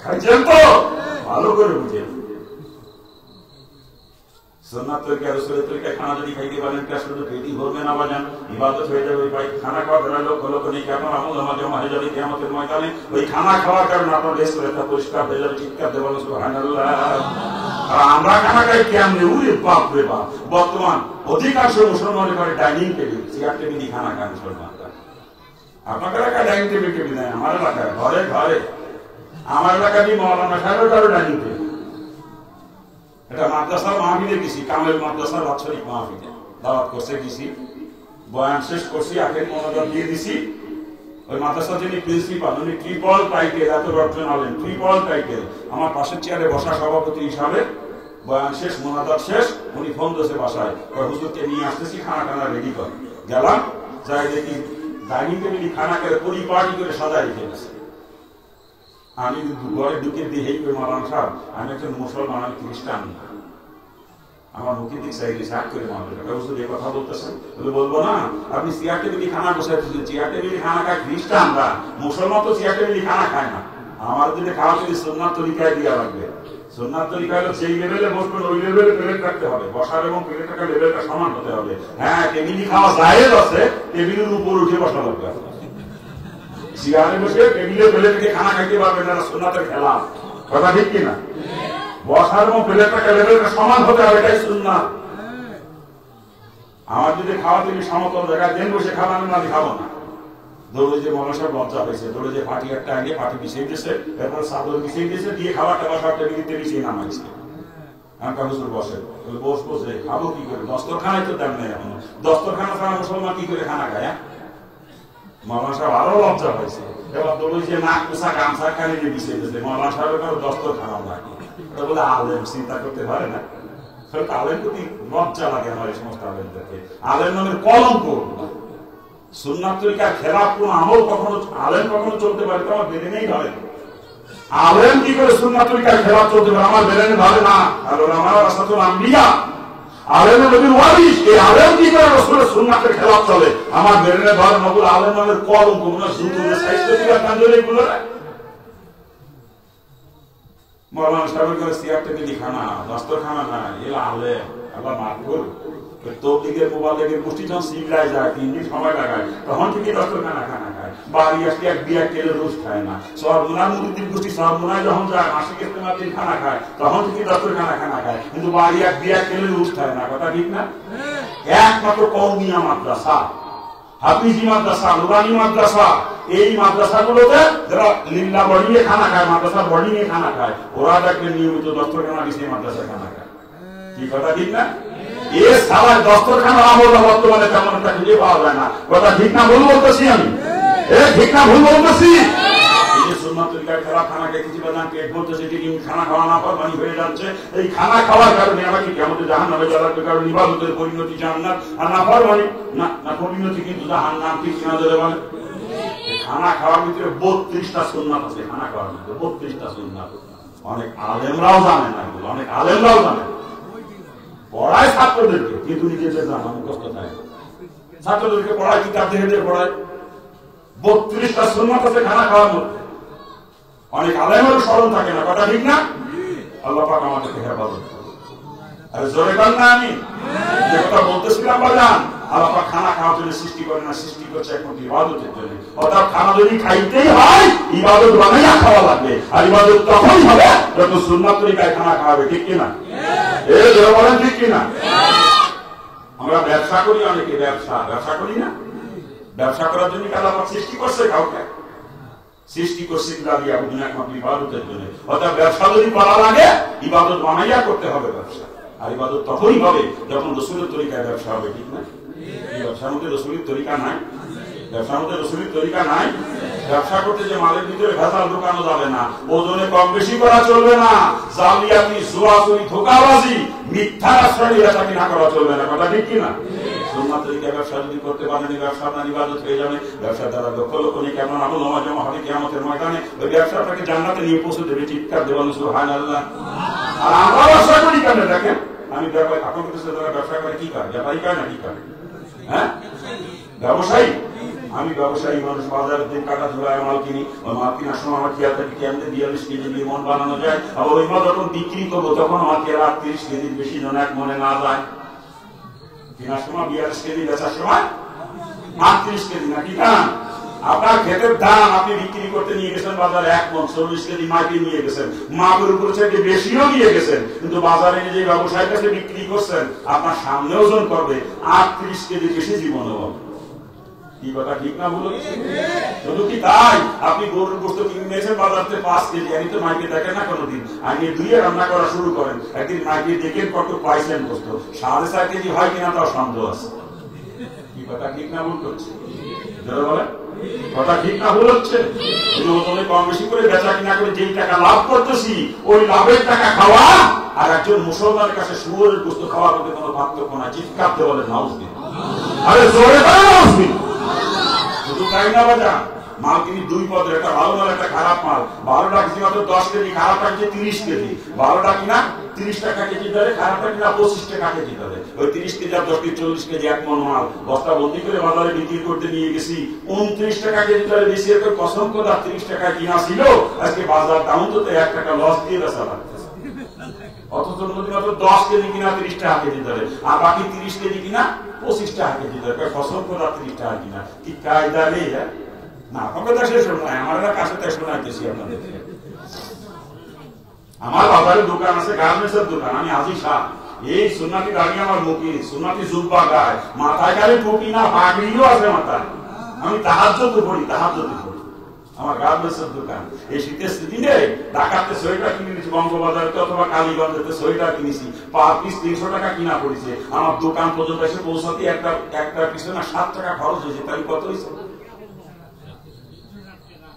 খাইছেন তো? ভালো করে বুঝে সুন্নাত তরিকা রসুলের তরিকায় খানা যদি খাইতে পারেন, শুধু পেটই ভরবে না বাজান, ইবাদত হয়ে যাবে। ভাই খানা খাওয়া ধরা লোক নেই, কেমন আমল আমার জমা হয়ে যাবে কিয়ামতের ময়দানে। ওই খানা খাওয়ার কারণে আপনার রেস্টুরেন্টটা পরিষ্কার হয়ে যাবে, চিৎকার দেবেন সুবহানাল্লাহ। আর আমরা খানা খাই কেমনে? উরে বাপ রে বাপ! বর্তমান অধিকাংশ মুসলমানের ঘরে ডাইনিং টেবিল, চেয়ার টেবিলই খানা খান মুসলমানরা। আপনার এলাকায় ডাইনিং টেবিল নেই, আমার এলাকায় ঘরে ঘরে, আমার এলাকায় মৌলানা সাহেবের কারো ডাইনিং টেবিল। এটা মাদ্রাসার মাহফিলে গেছি, কামেল মাদ্রাসার বাৎসরিক মাহফিলে দাওয়াত করছে গেছি, বয়ান শেষ করছি, আখের মনোযোগ দিয়ে দিছি। ওই মাদ্রাসার যিনি প্রিন্সিপাল, উনি ট্রিপল টাইটেল, এত রক্ষণ হলেন ট্রিপল টাইটেল। আমার পাশের চেয়ারে বসা সভাপতি হিসাবে বয়ান শেষ, মোনাজাত শেষ, উনি ফোন দিয়েছে বাসায়, হুজুরকে নিয়ে আসতেছি, খানা টানা রেডি কর। গেলাম, যাই দেখি ডাইনিং টেবিল খানা করে পরিপাটি করে সাজাই রেখে গেছে। আমি ঘরে ঢুকে দিয়ে হেই করে মাওলানা সাহেব, আমি একজন মুসলমান, আমি খ্রিস্টান, আমার মুখের দিক সাইডে সাক করে মাওলানা কথা বলতেছেন, বলবো না আপনি চেয়ার টেবিলি খানা বসাইতেছেন, চেয়ার টেবিলি খানা খায় খ্রিস্টানরা, মুসলমান তো চেয়ার টেবিলি খানা খায় না। আমার যদি খাওয়া যদি সুন্নাত তরিকায় দেওয়া লাগবে। সুন্নাত তরিকা হলো সেই লেভেলে বসবেন, ওই লেভেলে প্লেট রাখতে হবে, বসার এবং প্লেট রাখার লেভেলটা সমান হতে হবে। হ্যাঁ, টেবিলি খাওয়া জায়েজ আছে, টেবিলের উপর উঠে বসা লাগবে। চেয়ারে বসে টেবিলে প্লেটকে খানা খাইতে পারবেন না, সুন্নাতের খেলাফ। কথা ঠিক কিনা? বসার এবং প্লেট রাখার লেভেলটা সমান হতে হবে, এটাই সুন্নাত। আমার যদি খাওয়া তুমি সমতল জায়গায় দেন বসে খাবেন না, আমি খাবো না। দৌড়ে যে মৌলানা সাহেব লজ্জা হয়েছে, দৌড়ে যে পাটি একটা আগে পাটি বিছিয়ে দিয়েছে, এরপর চাদর বিছিয়ে দিয়েছে, দিয়ে খাবারটা বসার টেবিলিতে বিছিয়ে নামাইছে। হুজুর বসে, বস বসে খাবো কি করে? দস্তরখানায় তো দেন নাই এখনো। দস্তরখানা ছাড়া মুসলমান কি করে খানা খায়? মৌলানা সাহেব আরো লজ্জা হয়েছে, এবার দৌড়ে যে নাক পোশাক গামছা খানি দিয়ে বিছিয়ে দিয়েছে। মৌলানা সাহেবের কারো দস্তরখানাও লাগে, এটা বলে আলেম চিন্তা করতে পারে না। আলেম প্রতি লজ্জা লাগে আমার এই সমস্ত আলেমদেরকে। আলেম নামের কলঙ্ক। সুন্নাত তরিকার খেলাফ কোন আমল কখনো আলেম কখনো চলতে পারে তো আমার বেড়ে নেই ধরে। আলেম কি করে সুন্নাত তরিকার খেলাফ চলতে পারে? আমার বেড়ে ধরে না। আমার রাসাতুল আম্বিয়া, আলেম নবীর ওয়ারিস, এই আলেম কি করে রাসূলের সুন্নাতের খেলাফ চলে? আমার বেড়ে ধরে না। বলে আলেম নামের কলঙ্ক, মনে জুতুরে সাইজ তরিকার কান্দলে এগুলো রে। মৌলানা সাহেবের করে চেয়ার টেবিল খানা, দস্তরখানা না, এলা আলেম। আল্লাহ মাফ করুন। তবলিগের মোবাইলের গোষ্ঠী যখন সিগলায় যায়, 3 দিন সময় লাগায়, তখন থেকে দস্তরখানা খানা খায়। বাড়ি আসলে এক বিয়া কেলে রোজ খায় না। সরমুনা মুরিদির গোষ্ঠী সরমুনায় যখন যায়, মাসিক ইস্তেমার দিন খানা খায়, তখন থেকে দস্তরখানা খানা খায়। কিন্তু বাড়ি এক বিয়া কেলে রোজ খায় না। কথা ঠিক না? একমাত্র কওমিয়া মাদ্রাসা, হাফিজি মাদ্রাসা, নুরানি মাদ্রাসা, এই মাদ্রাসাগুলোতে যারা লিল্লাহ বডি নিয়ে খানা খায়, মাদ্রাসার বডি নিয়ে খানা খায়, ওরা দেখবেন নিয়মিত দস্তরখানা বিছিয়ে মাদ্রাসায় খানা খায়। কি কথা ঠিক না? এ সারা দস্তরখানা আমল বর্তমানে তেমন একটা খুঁজে পাওয়া যায় না। কথা ঠিক না ভুল বলতেছি আমি? ঠিক না ভুল বলতেছি? এই যে সুন্নাত তরিকার খেলাফ খানা খেয়েছি বাজান, পেট ভরতেছে, ঠিকই খানা খাওয়া না পারবানি হয়ে যাচ্ছে। এই খানা খাওয়ার কারণে আমাকে কেমন জাহান্নামে জ্বালাবে, কারণ ইবাদতের পরিণতি জান্নাত, আর না পারবানি না পরিণতি কিন্তু জাহান্নাম। ঠিক কিনা ধরে বলে? খানা খাওয়ার ভিতরে 32টা সুন্নাত আছে। খানা খাওয়ার ভিতরে 32টা সুন্নাত। অনেক আলেমরাও জানে না, অনেক আলেমরাও জানে পড়ায় ছাত্রদেরকে, কিন্তু নিজেদের জানা মুখস্থ থাকে। ছাত্রদেরকে পড়ায়, কিতাব দেখে দিয়ে পড়ায়। 32টা সুন্নাত আছে খানা খাওয়ার মধ্যে। অনেক আলেমেরও স্মরণ থাকে না। কথা ঠিক না? আল্লাহ পাক আমাদেরকে হেফাজত করুন। আরে জোরে কান না, আমি যে কথা বলতেছিলাম বাজান, আল্লাহ পাক খানা খাওয়ার জন্য সৃষ্টি করে না, সৃষ্টি করছে একমাত্র ইবাদতের জন্য। অর্থাৎ খানা যদি খাইতেই হয়, ইবাদত বানাইয়া খাওয়া লাগবে। আর ইবাদত তখনই হবে যখন সুন্নাত তরিকায় খানা খাওয়াবে। ঠিক কিনা? বলেন ঠিক কিনা? আমরা ব্যবসা করি, অনেকে ব্যবসা করি না। ব্যবসা করার জন্য আল্লাহ পাক সৃষ্টি করছে কাউকে, সৃষ্টি করছে একমাত্র ইবাদতের জন্য। অর্থাৎ ব্যবসা যদি করা লাগে, ইবাদত বানাইয়া করতে হবে ব্যবসা। আর ইবাদত তখনই হবে যখন রাসূলের তরিকায় ব্যবসা হবে। ঠিক না? ব্যবসার মধ্যে রসুলের তরিকা নাই? ব্যবসার মধ্যে রসুলের তরিকা নাই? ব্যবসা করতে যে মালের ভিতরে ভেজাল ঢোকানো যাবে না, ওজনে কম বেশি করা চলবে না, জালিয়াতি, জুয়াচুরি, ধোঁকাবাজি, মিথ্যার আশ্রয় বেচাকি না করা চলবে না। কথা ঠিক কিনা? সুন্নাত তরিকা ব্যবসা যদি করতে পারেন, ব্যবসা আপনার ইবাদত হয়ে যাবে। ব্যবসার দ্বারা লক্ষ লক্ষ নেই কেমন আমল নামা জমা হবে কিয়ামতের ময়দানে। ওই ব্যবসা আপনাকে জান্নাতে নিয়ে পৌঁছে দেবে। চিৎকার দেবেন সুবহানাল্লাহ। আর আমরা ব্যবসা করি কেন? দেখেন, আমি আপনার কাছে যারা ব্যবসা করে কি করে? ব্যাপারী করে না কি করে? হ্যাঁ, ব্যবসায়ী। আমি ব্যবসায়ী মানুষ, বাজারের দিন কাটা ঝোলায় মাল কিনি। ওই মাল কেনার সময় আমার খেয়াল থাকে কেমনে 42 কেজি দিয়ে মন বানানো যায়। আবার ওই মাল যখন বিক্রি করবো তখন আমার খেয়াল 38 কেজির বেশি যেন এক মনে না যায়। কেনার সময় 42 কেজি, বেচার সময় 38 কেজি, নাকি না? আপনার ক্ষেতের ধান আপনি বিক্রি করতে নিয়ে গেছেন বাজারে 1 মণ, 40 কেজি মাটি নিয়ে গেছেন, মাপের উপর থেকে বেশিও নিয়ে গেছেন, কিন্তু বাজারে যে ব্যবসায়ীর কাছে বিক্রি করছেন আপনার সামনে ওজন করবে 38 কেজি বেশি জীবন হবে। কি কথা ঠিক না? বলো শুধু কি তাই? আপনি গরুর গোশত কিনেছেন বাজারতে 5 কেজি, আমি তো মাইকে দেখেন না কোনোদিন, আগে ধুয়ে রান্না করা শুরু করেন, একদিন মাইকে দেখেন কত পাইছেন গোশত, 4.5 কেজি হয় কিনা তাও সন্দেহ আছে। কি কথা ঠিক না? ভুল করছে? বলেন কথা ঠিক না? ভুল হচ্ছে? কম বেশি করে বেচা কিনা করে যেই টাকা লাভ করতেছি, ওই লাভের টাকা খাওয়া আর একজন মুসলমানের কাছে শুয়োরের গোশত খাওয়ার মধ্যে কোনো পার্থক্য নাই। চিৎকারতে বলেন নাউজুবিল্লাহ। আরে জোরে বলেন নাউজুবিল্লাহ। শুধু তাই না বাজা, মাল কিনি 2 পদের, একটা ভালো মাল একটা খারাপ মাল। 12টা কেজি মাত্র 10 কেজি, খারাপটা কিনে 30 কেজি। 12টা কিনা 30 টাকা কেজি ধরে, খারাপটা কিনা 25 টাকা কেজি ধরে। ওই 30 কেজি আর 10 কেজি 40 কেজি 1 মণ মাল বস্তা বন্দি করে বাজারে বিক্রি করতে নিয়ে গেছি 29 টাকা কেজি ধরে বেশি। এত কসম করে 30 টাকা কিনা ছিল, আজকে বাজার ডাউন তো 1 টাকা লস দিয়ে বেচা লাগতেছে। অথচ নদী মাত্র 10 কেজি কিনা 30 টাকা কেজি ধরে, আর বাকি 30 কেজি কিনা 25 টাকা কেজি ধরে। কসম করে 30 টাকা কিনা। কি কায়দা রে? না, কথা শেষ হল না, আমার কাছে তাই শোনাইতেছি আপনাদের। আমার বাজারে দোকান আছে, গার্মেন্টসের দোকান, আমি আজি শাহ। এই সুন্নাতি দাঁড়িয়ে আমার মুখে, সুন্নাতি জুব্বা গায়, মাথায় গালে টুপি না, পাগড়িও আছে মাথায়। আমি তাহাজ্জুদ পড়ি, তাহাজ্জুদ পড়ি। আমার গার্মেন্টসের দোকান। এই শীতের দিনে ঢাকাতে সোয়েটার কিনে নিয়েছি, বঙ্গবাজারতে অথবা কালীগঞ্জেতে সোয়েটার কিনেছি, পার পিস 300 টাকা কিনা পড়েছে। আমার দোকান পর্যন্ত এসে পৌঁছাতে একটা পিছনে 7 টাকা খরচ হয়েছে। তাই কত হয়েছে?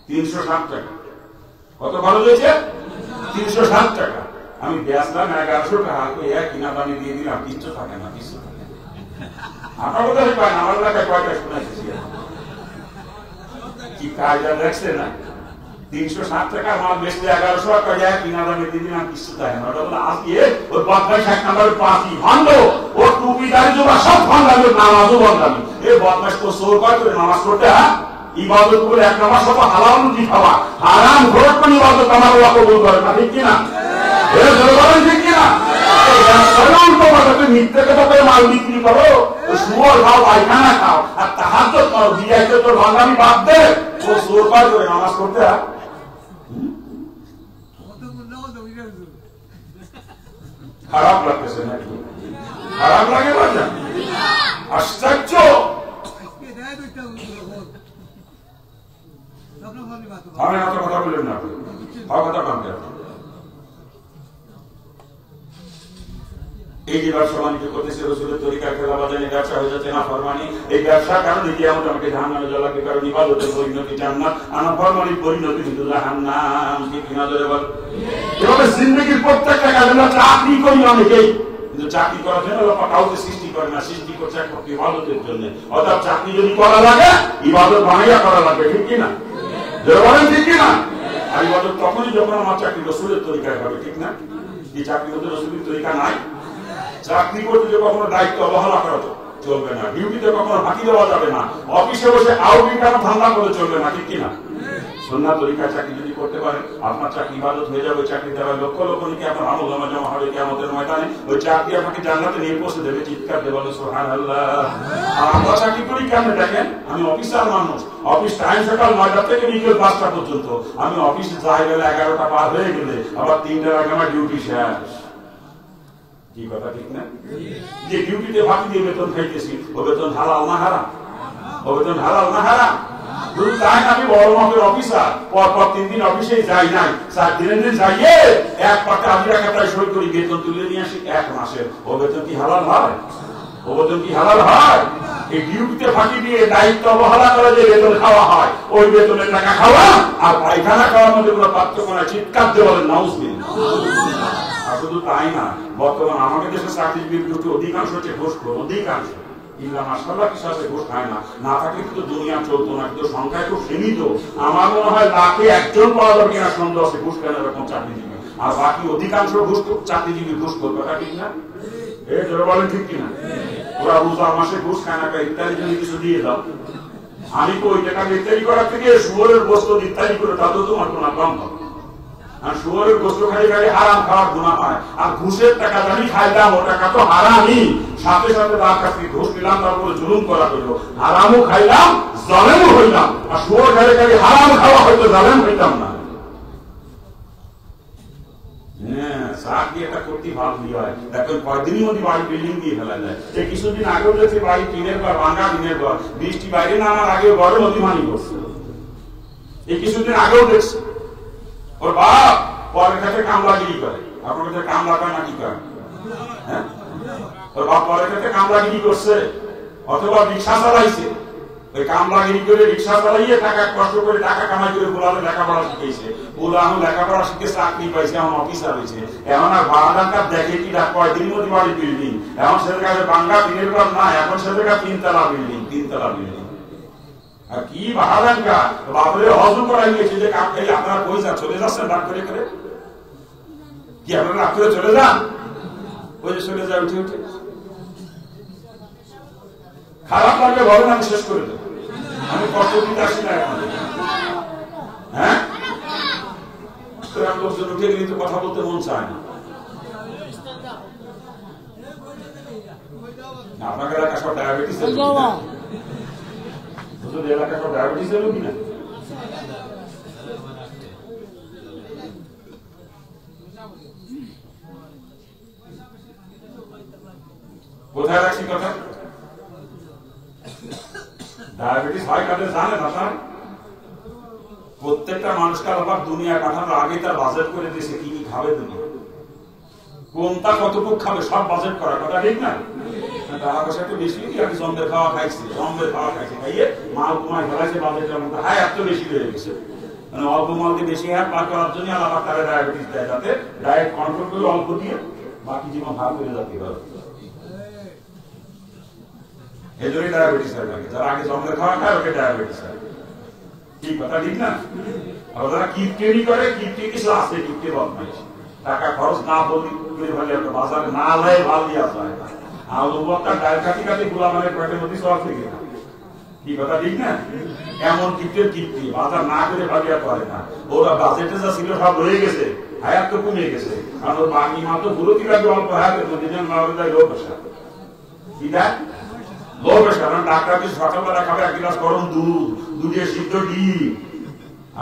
360 টাকা। কত খরচ হয়েছে? 360 টাকা। আমি বেচলাম 1100 টাকা, কিনা দামে দিয়ে দিলাম, কিচ্ছু থাকে না, কিছু থাকে না। আপনার কথা পায় না, আমার এলাকায় কয়টা শুনেছি। কি কায়দা দেখছে না? 360 টাকা মাল বেচলে 1100 টাকা, কিনা দামে দিয়ে দিলাম, কিছু থাকে না। ওটা বলে আজকে ওই বদমাইশ 1 নম্বরের পাঁচই ভাঙলো, ওর টুপি দাঁড়ি জোড়া সব ভাঙলামি, নামাজও ভাঙলামি। এই বদমাইশ তো চোর করে নামাজ পড়তে, হ্যাঁ ইবাদত করে 1 নম্বর সব হালাল রুটি খাওয়া, হারাম ঘোর কোন ইবাদত আমার আল্লাহ কবুল করে না, ঠিক কিনা? ঠিক কিনা? মিথ্যে কথা করে মাল বিক্রি করো, শুয়োর খাও, পায়খানা খাও, আর তাহাজ্জুদ করো, দিয়াইতে তোর ভাঙামি বাদ দে, ও চোর করে নামাজ পড়তে। খারাপ লাগতেছে নাকি? খারাপ লাগে না? আশ্চর্য। আমি এত কথা বললেন না, কথা কামতে। এই যে ব্যবসা বাণিজ্য করতেছে রসুলের তরিকার খেলা বাজারে, ব্যবসা হয়ে যাচ্ছে না ফরমানি। এই ব্যবসার কারণে কি আমাকে জাহান্নামে জ্বালাকে, কারণ ইবাদতের পরিণতি জান্নাত, আনা ফরমানির পরিণতি কিন্তু জাহান্নাম। কি কিনা ধরে বল? এভাবে জিন্দেগির প্রত্যেকটা কাজে চাকরি করি অনেকেই, কিন্তু চাকরি করার জন্য কাউকে সৃষ্টি করে না, সৃষ্টি করছে একমাত্র ইবাদতের জন্য। অর্থাৎ চাকরি যদি করা লাগে, ইবাদত বানাইয়া করা লাগবে, ঠিক কিনা? বলেন ঠিক কিনা? আর ইবাদত তখনই যখন আমার চাকরি রসুলের তরিকায় হবে, ঠিক না? এই চাকরি মধ্যে রসুলের তরিকা নাই। চাকরি করতে যে কখনো দায়িত্ব অবহেলা করা চলবে না, ডিউটিতে কখনো ফাঁকি দেওয়া যাবে না, অফিসে বসে আউটিং কারণ ধান্দা করে চলবে না, ঠিক কিনা? সুন্নাত তরিকায় চাকরি যদি করতে পারেন, আপনার চাকরি ইবাদত হয়ে যাবে। চাকরি দেওয়া লক্ষ লক্ষ নাকি আপনার আমলনামা জমা হবে কিয়ামতের ময়দানে। ওই চাকরি আপনাকে জান্নাতে নিয়ে পৌঁছে দেবে। চিৎকার দিয়ে বলেন সুবহানাল্লাহ। আর আমরা চাকরি করি কেমনে দেখেন? আমি অফিসার মানুষ, অফিস টাইম সকাল 9টা থেকে বিকেল 5টা পর্যন্ত। আমি অফিসে যাই গেলে 11টা পার হয়ে গেলে আবার 3টার আগে আমার ডিউটি শেষ। কি কথা ঠিক না? যে ডিউটিতে ফাঁকি দিয়ে বেতন খাইতেছি, ও বেতন হালাল না হারাম? ও বেতন হালাল না হারাম? তাই আমি বড় মাপের অফিসার, পরপর 3 দিন অফিসে যাই নাই, 4 দিনের দিন যাইয়ে এক পাটে হাজিরা খাতায় সই করি, বেতন তুলে নিয়ে আসি 1 মাসের। ও বেতন কি হালাল হয়? ও বেতন কি হালাল হয়? এই ডিউটিতে ফাঁকি দিয়ে দায়িত্ব অবহেলা করে যে বেতন খাওয়া হয়, ওই বেতনের টাকা খাওয়া আর পায়খানা খাওয়ার মধ্যে কোনো পার্থক্য নাই। চিৎকার দিয়ে বলেন নাউজুবিল্লাহ। আর শুধু তাই না, বর্তমান আমাদের দেশের চাকরিজীবীর গোষ্ঠী অধিকাংশ হচ্ছে ঘুষখোর, অধিকাংশ। ইল্লা মাশাআল্লাহ কিছু আছে ঘুষ খায় না, না থাকলে কিন্তু দুনিয়া চলতো না। কিন্তু সংখ্যায় খুব সীমিত, আমার মনে হয় লাখে একজন পাওয়া যাবে কিনা সন্দেহ আছে ঘুষ খায় না এরকম চাকরিজীবী। আর বাকি অধিকাংশ ঘুষ চাকরিজীবী ঘুষ করবে, কথা ঠিক না? এই ধরে বলেন ঠিক কিনা? ওরা রোজা মাসে ঘুষ খায় না, ইত্যাদি জন্য কিছু দিয়ে দাও। আমি তো ওই টাকা ইত্যাদি করার থেকে শুয়োরের বস্তু ইত্যাদি করে তাতেও তোমার গুণা কম হবে। আর শুয়োরের গোস্ত খাই খাই হারাম খাওয়ার গুনাহ হয়। আর ঘুষের টাকা জানি খাইলাম, ও টাকা তো হারামই, সাথে সাথে তার কাছ থেকে ঘুষ নিলাম, তারপরে জুলুম করা হইল। হারামও খাইলাম, জালেমও হইলাম। আর শুয়োর খাই খাই হারাম খাওয়া হয়তো জালেম হইতাম না। কয়েকদিনের মধ্যে বাড়ি বিল্ডিং দিয়ে ফেলা যায়। কিছুদিন আগেও দেখছি বাড়ি টিনের ঘর, ভাঙা টিনের ঘর, বৃষ্টি বাইরে নামার আগে ঘরে অতিমানি করছে। এই কিছুদিন আগেও দেখছি ওর বাপ পরের কাছে কামলাগিরি করে। আপনার কাছে কামলা করে না কি করে? হ্যাঁ, ওর বাপ পরের কাছে কামলাগিরি করছে, অথবা রিক্সা চালাইছে। ওই কামলাগিরি করে রিক্সা চালাইয়ে টাকা কষ্ট করে টাকা কামাই করে বুলালে লেখাপড়া শিখেছে। বুলা এখন লেখাপড়া শিখে চাকরি পাইছে, এখন অফিসার হয়েছে। এখন আর বারান্দার দেখে কি কয়েকদিন মধ্যে বাড়ি বিল্ডিং। এখন সে জায়গায় বাংলা দিনের ঘর না, এখন সে জায়গায় তিনতলা বিল্ডিং, তিনতলা বিল্ডিং। আর কি বাহাদাঙ্কা বাবরে হজম করাই গেছে যে কাকটাই আপনারা কই যান, চলে যাচ্ছেন রাগ করে করে? কি আপনারা রাগ করে চলে যান? ওই যে চলে যায় উঠে উঠে। খারাপ লাগবে বলেন, আমি শেষ করে দেবো। আমি কষ্ট দিতে আসি না এখন। হ্যাঁ, লোকজন উঠে গেলে তো কথা বলতে মন চায় না। আপনাকে এলাকা সব ডায়াবেটিস এলাকা সব ডায়াবেটিস এলো কিনা? কোথায় রাখছি কথা? ডায়াবেটিস হয় কাদের জানেন আপনার? প্রত্যেকটা মানুষকে আবার দুনিয়া পাঠানোর আগে তার বাজেট করে দিয়েছে কি কি খাবে দুনিয়া, কোনটা কতটুকু খাবে সব বাজেট করা, কথা ঠিক না? টাকা পয়সা একটু বেশি কি আমি জম্বের খাওয়া খাইছি, জম্বের খাওয়া খাইছি, খাইয়ে মাল কুমায় ফেলাইছে বাজেটের মধ্যে, হ্যাঁ এত বেশি হয়ে গেছে। মানে অল্প মাল দিয়ে বেশি হাত পার করার জন্য আবার তারা ডায়াবেটিস দেয়, যাতে ডায়েট কন্ট্রোল করে অল্প দিয়ে বাকি জীবন ভাগ করে যাতে পারে। এই জন্যই ডায়াবেটিস হয় লাগে, যারা আগে জম্বের খাওয়া খায় ওকে ডায়াবেটিস হয়। ঠিক কথা ঠিক না? আর যারা কিপটেমি করে, কিপটে কিছু আছে, কিপটে বদমাইশ, টাকা খরচ না বলি ভালো একটা বাজারে না লাই ভাল দিয়া যায়। আর লোকটা ডায়ের কাটি কাটি গুলা মানে পেটের মধ্যে সব থেকে, কি কথা ঠিক না? এমন কিপ্টের কিপ্টি বাজার না করে ভাবিয়া পারে না। ওরা বাজেটে যা ছিল সব রয়ে গেছে, হায়াত তো কমে গেছে। কারণ ওর বাকি মাত্র গুলো কি লাগবে অল্প হায়াতের মধ্যে, যেন মারা যায় লো প্রেশার। কি দেয়? Low pressure. কারণ ডাক্তারকে সকালবেলা খাবে এক গ্লাস গরম দুধ, দুধে সিদ্ধ ডিম,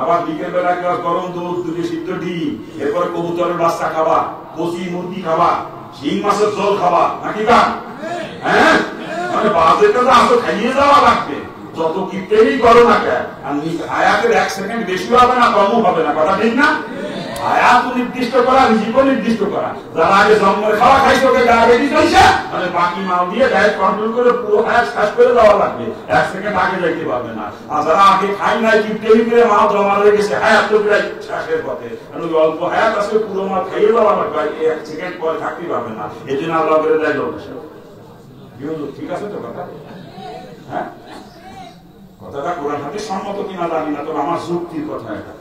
আবার বিকেল বেলা এক গ্লাস গরম দুধ, দুধে সিদ্ধ ডিম, এরপরে কবুতরের বাচ্চা খাবা, কচি মুরগি খাবা, শিং মাছের ঝোল খাবা, নাকি না? হ্যাঁ, মানে বাজেটে তো আসো খাইয়ে যাওয়া লাগবে, যত কিপ্টেমি করো না কেন। আর হায়াতের 1 সেকেন্ড বেশি হবে না, কমও হবে না, কথা ঠিক না? হায়াত নির্দিষ্ট করা, রিজিকও নির্দিষ্ট করা। যারা আগে জন্মের খাওয়া খাইছে ওকে ডায়াবেটিস হয়েছে, মানে বাকি মাল দিয়ে ডায়েট কন্ট্রোল করে পুরো হায়াত শেষ করে দেওয়া লাগবে, 1 সেকেন্ড আগে যাইতে পারবে না। আর যারা আগে খাই নাই, কিপ্টেমি করে মাল জমা রয়ে গেছে, হায়াত তো প্রায় শেষের পথে, অল্প হায়াত আছে, পুরো মাল খাইয়ে দেওয়া লাগবে, 1 সেকেন্ড পরে থাকতে পারবে না। এই জন্য আল্লাহ করে দেয় লোক। ঠিক আছে তো কথা? হ্যাঁ, কথাটা কোরআন হাদিস সম্মত কিনা জানি না, তবে আমার যুক্তির কথা এটা।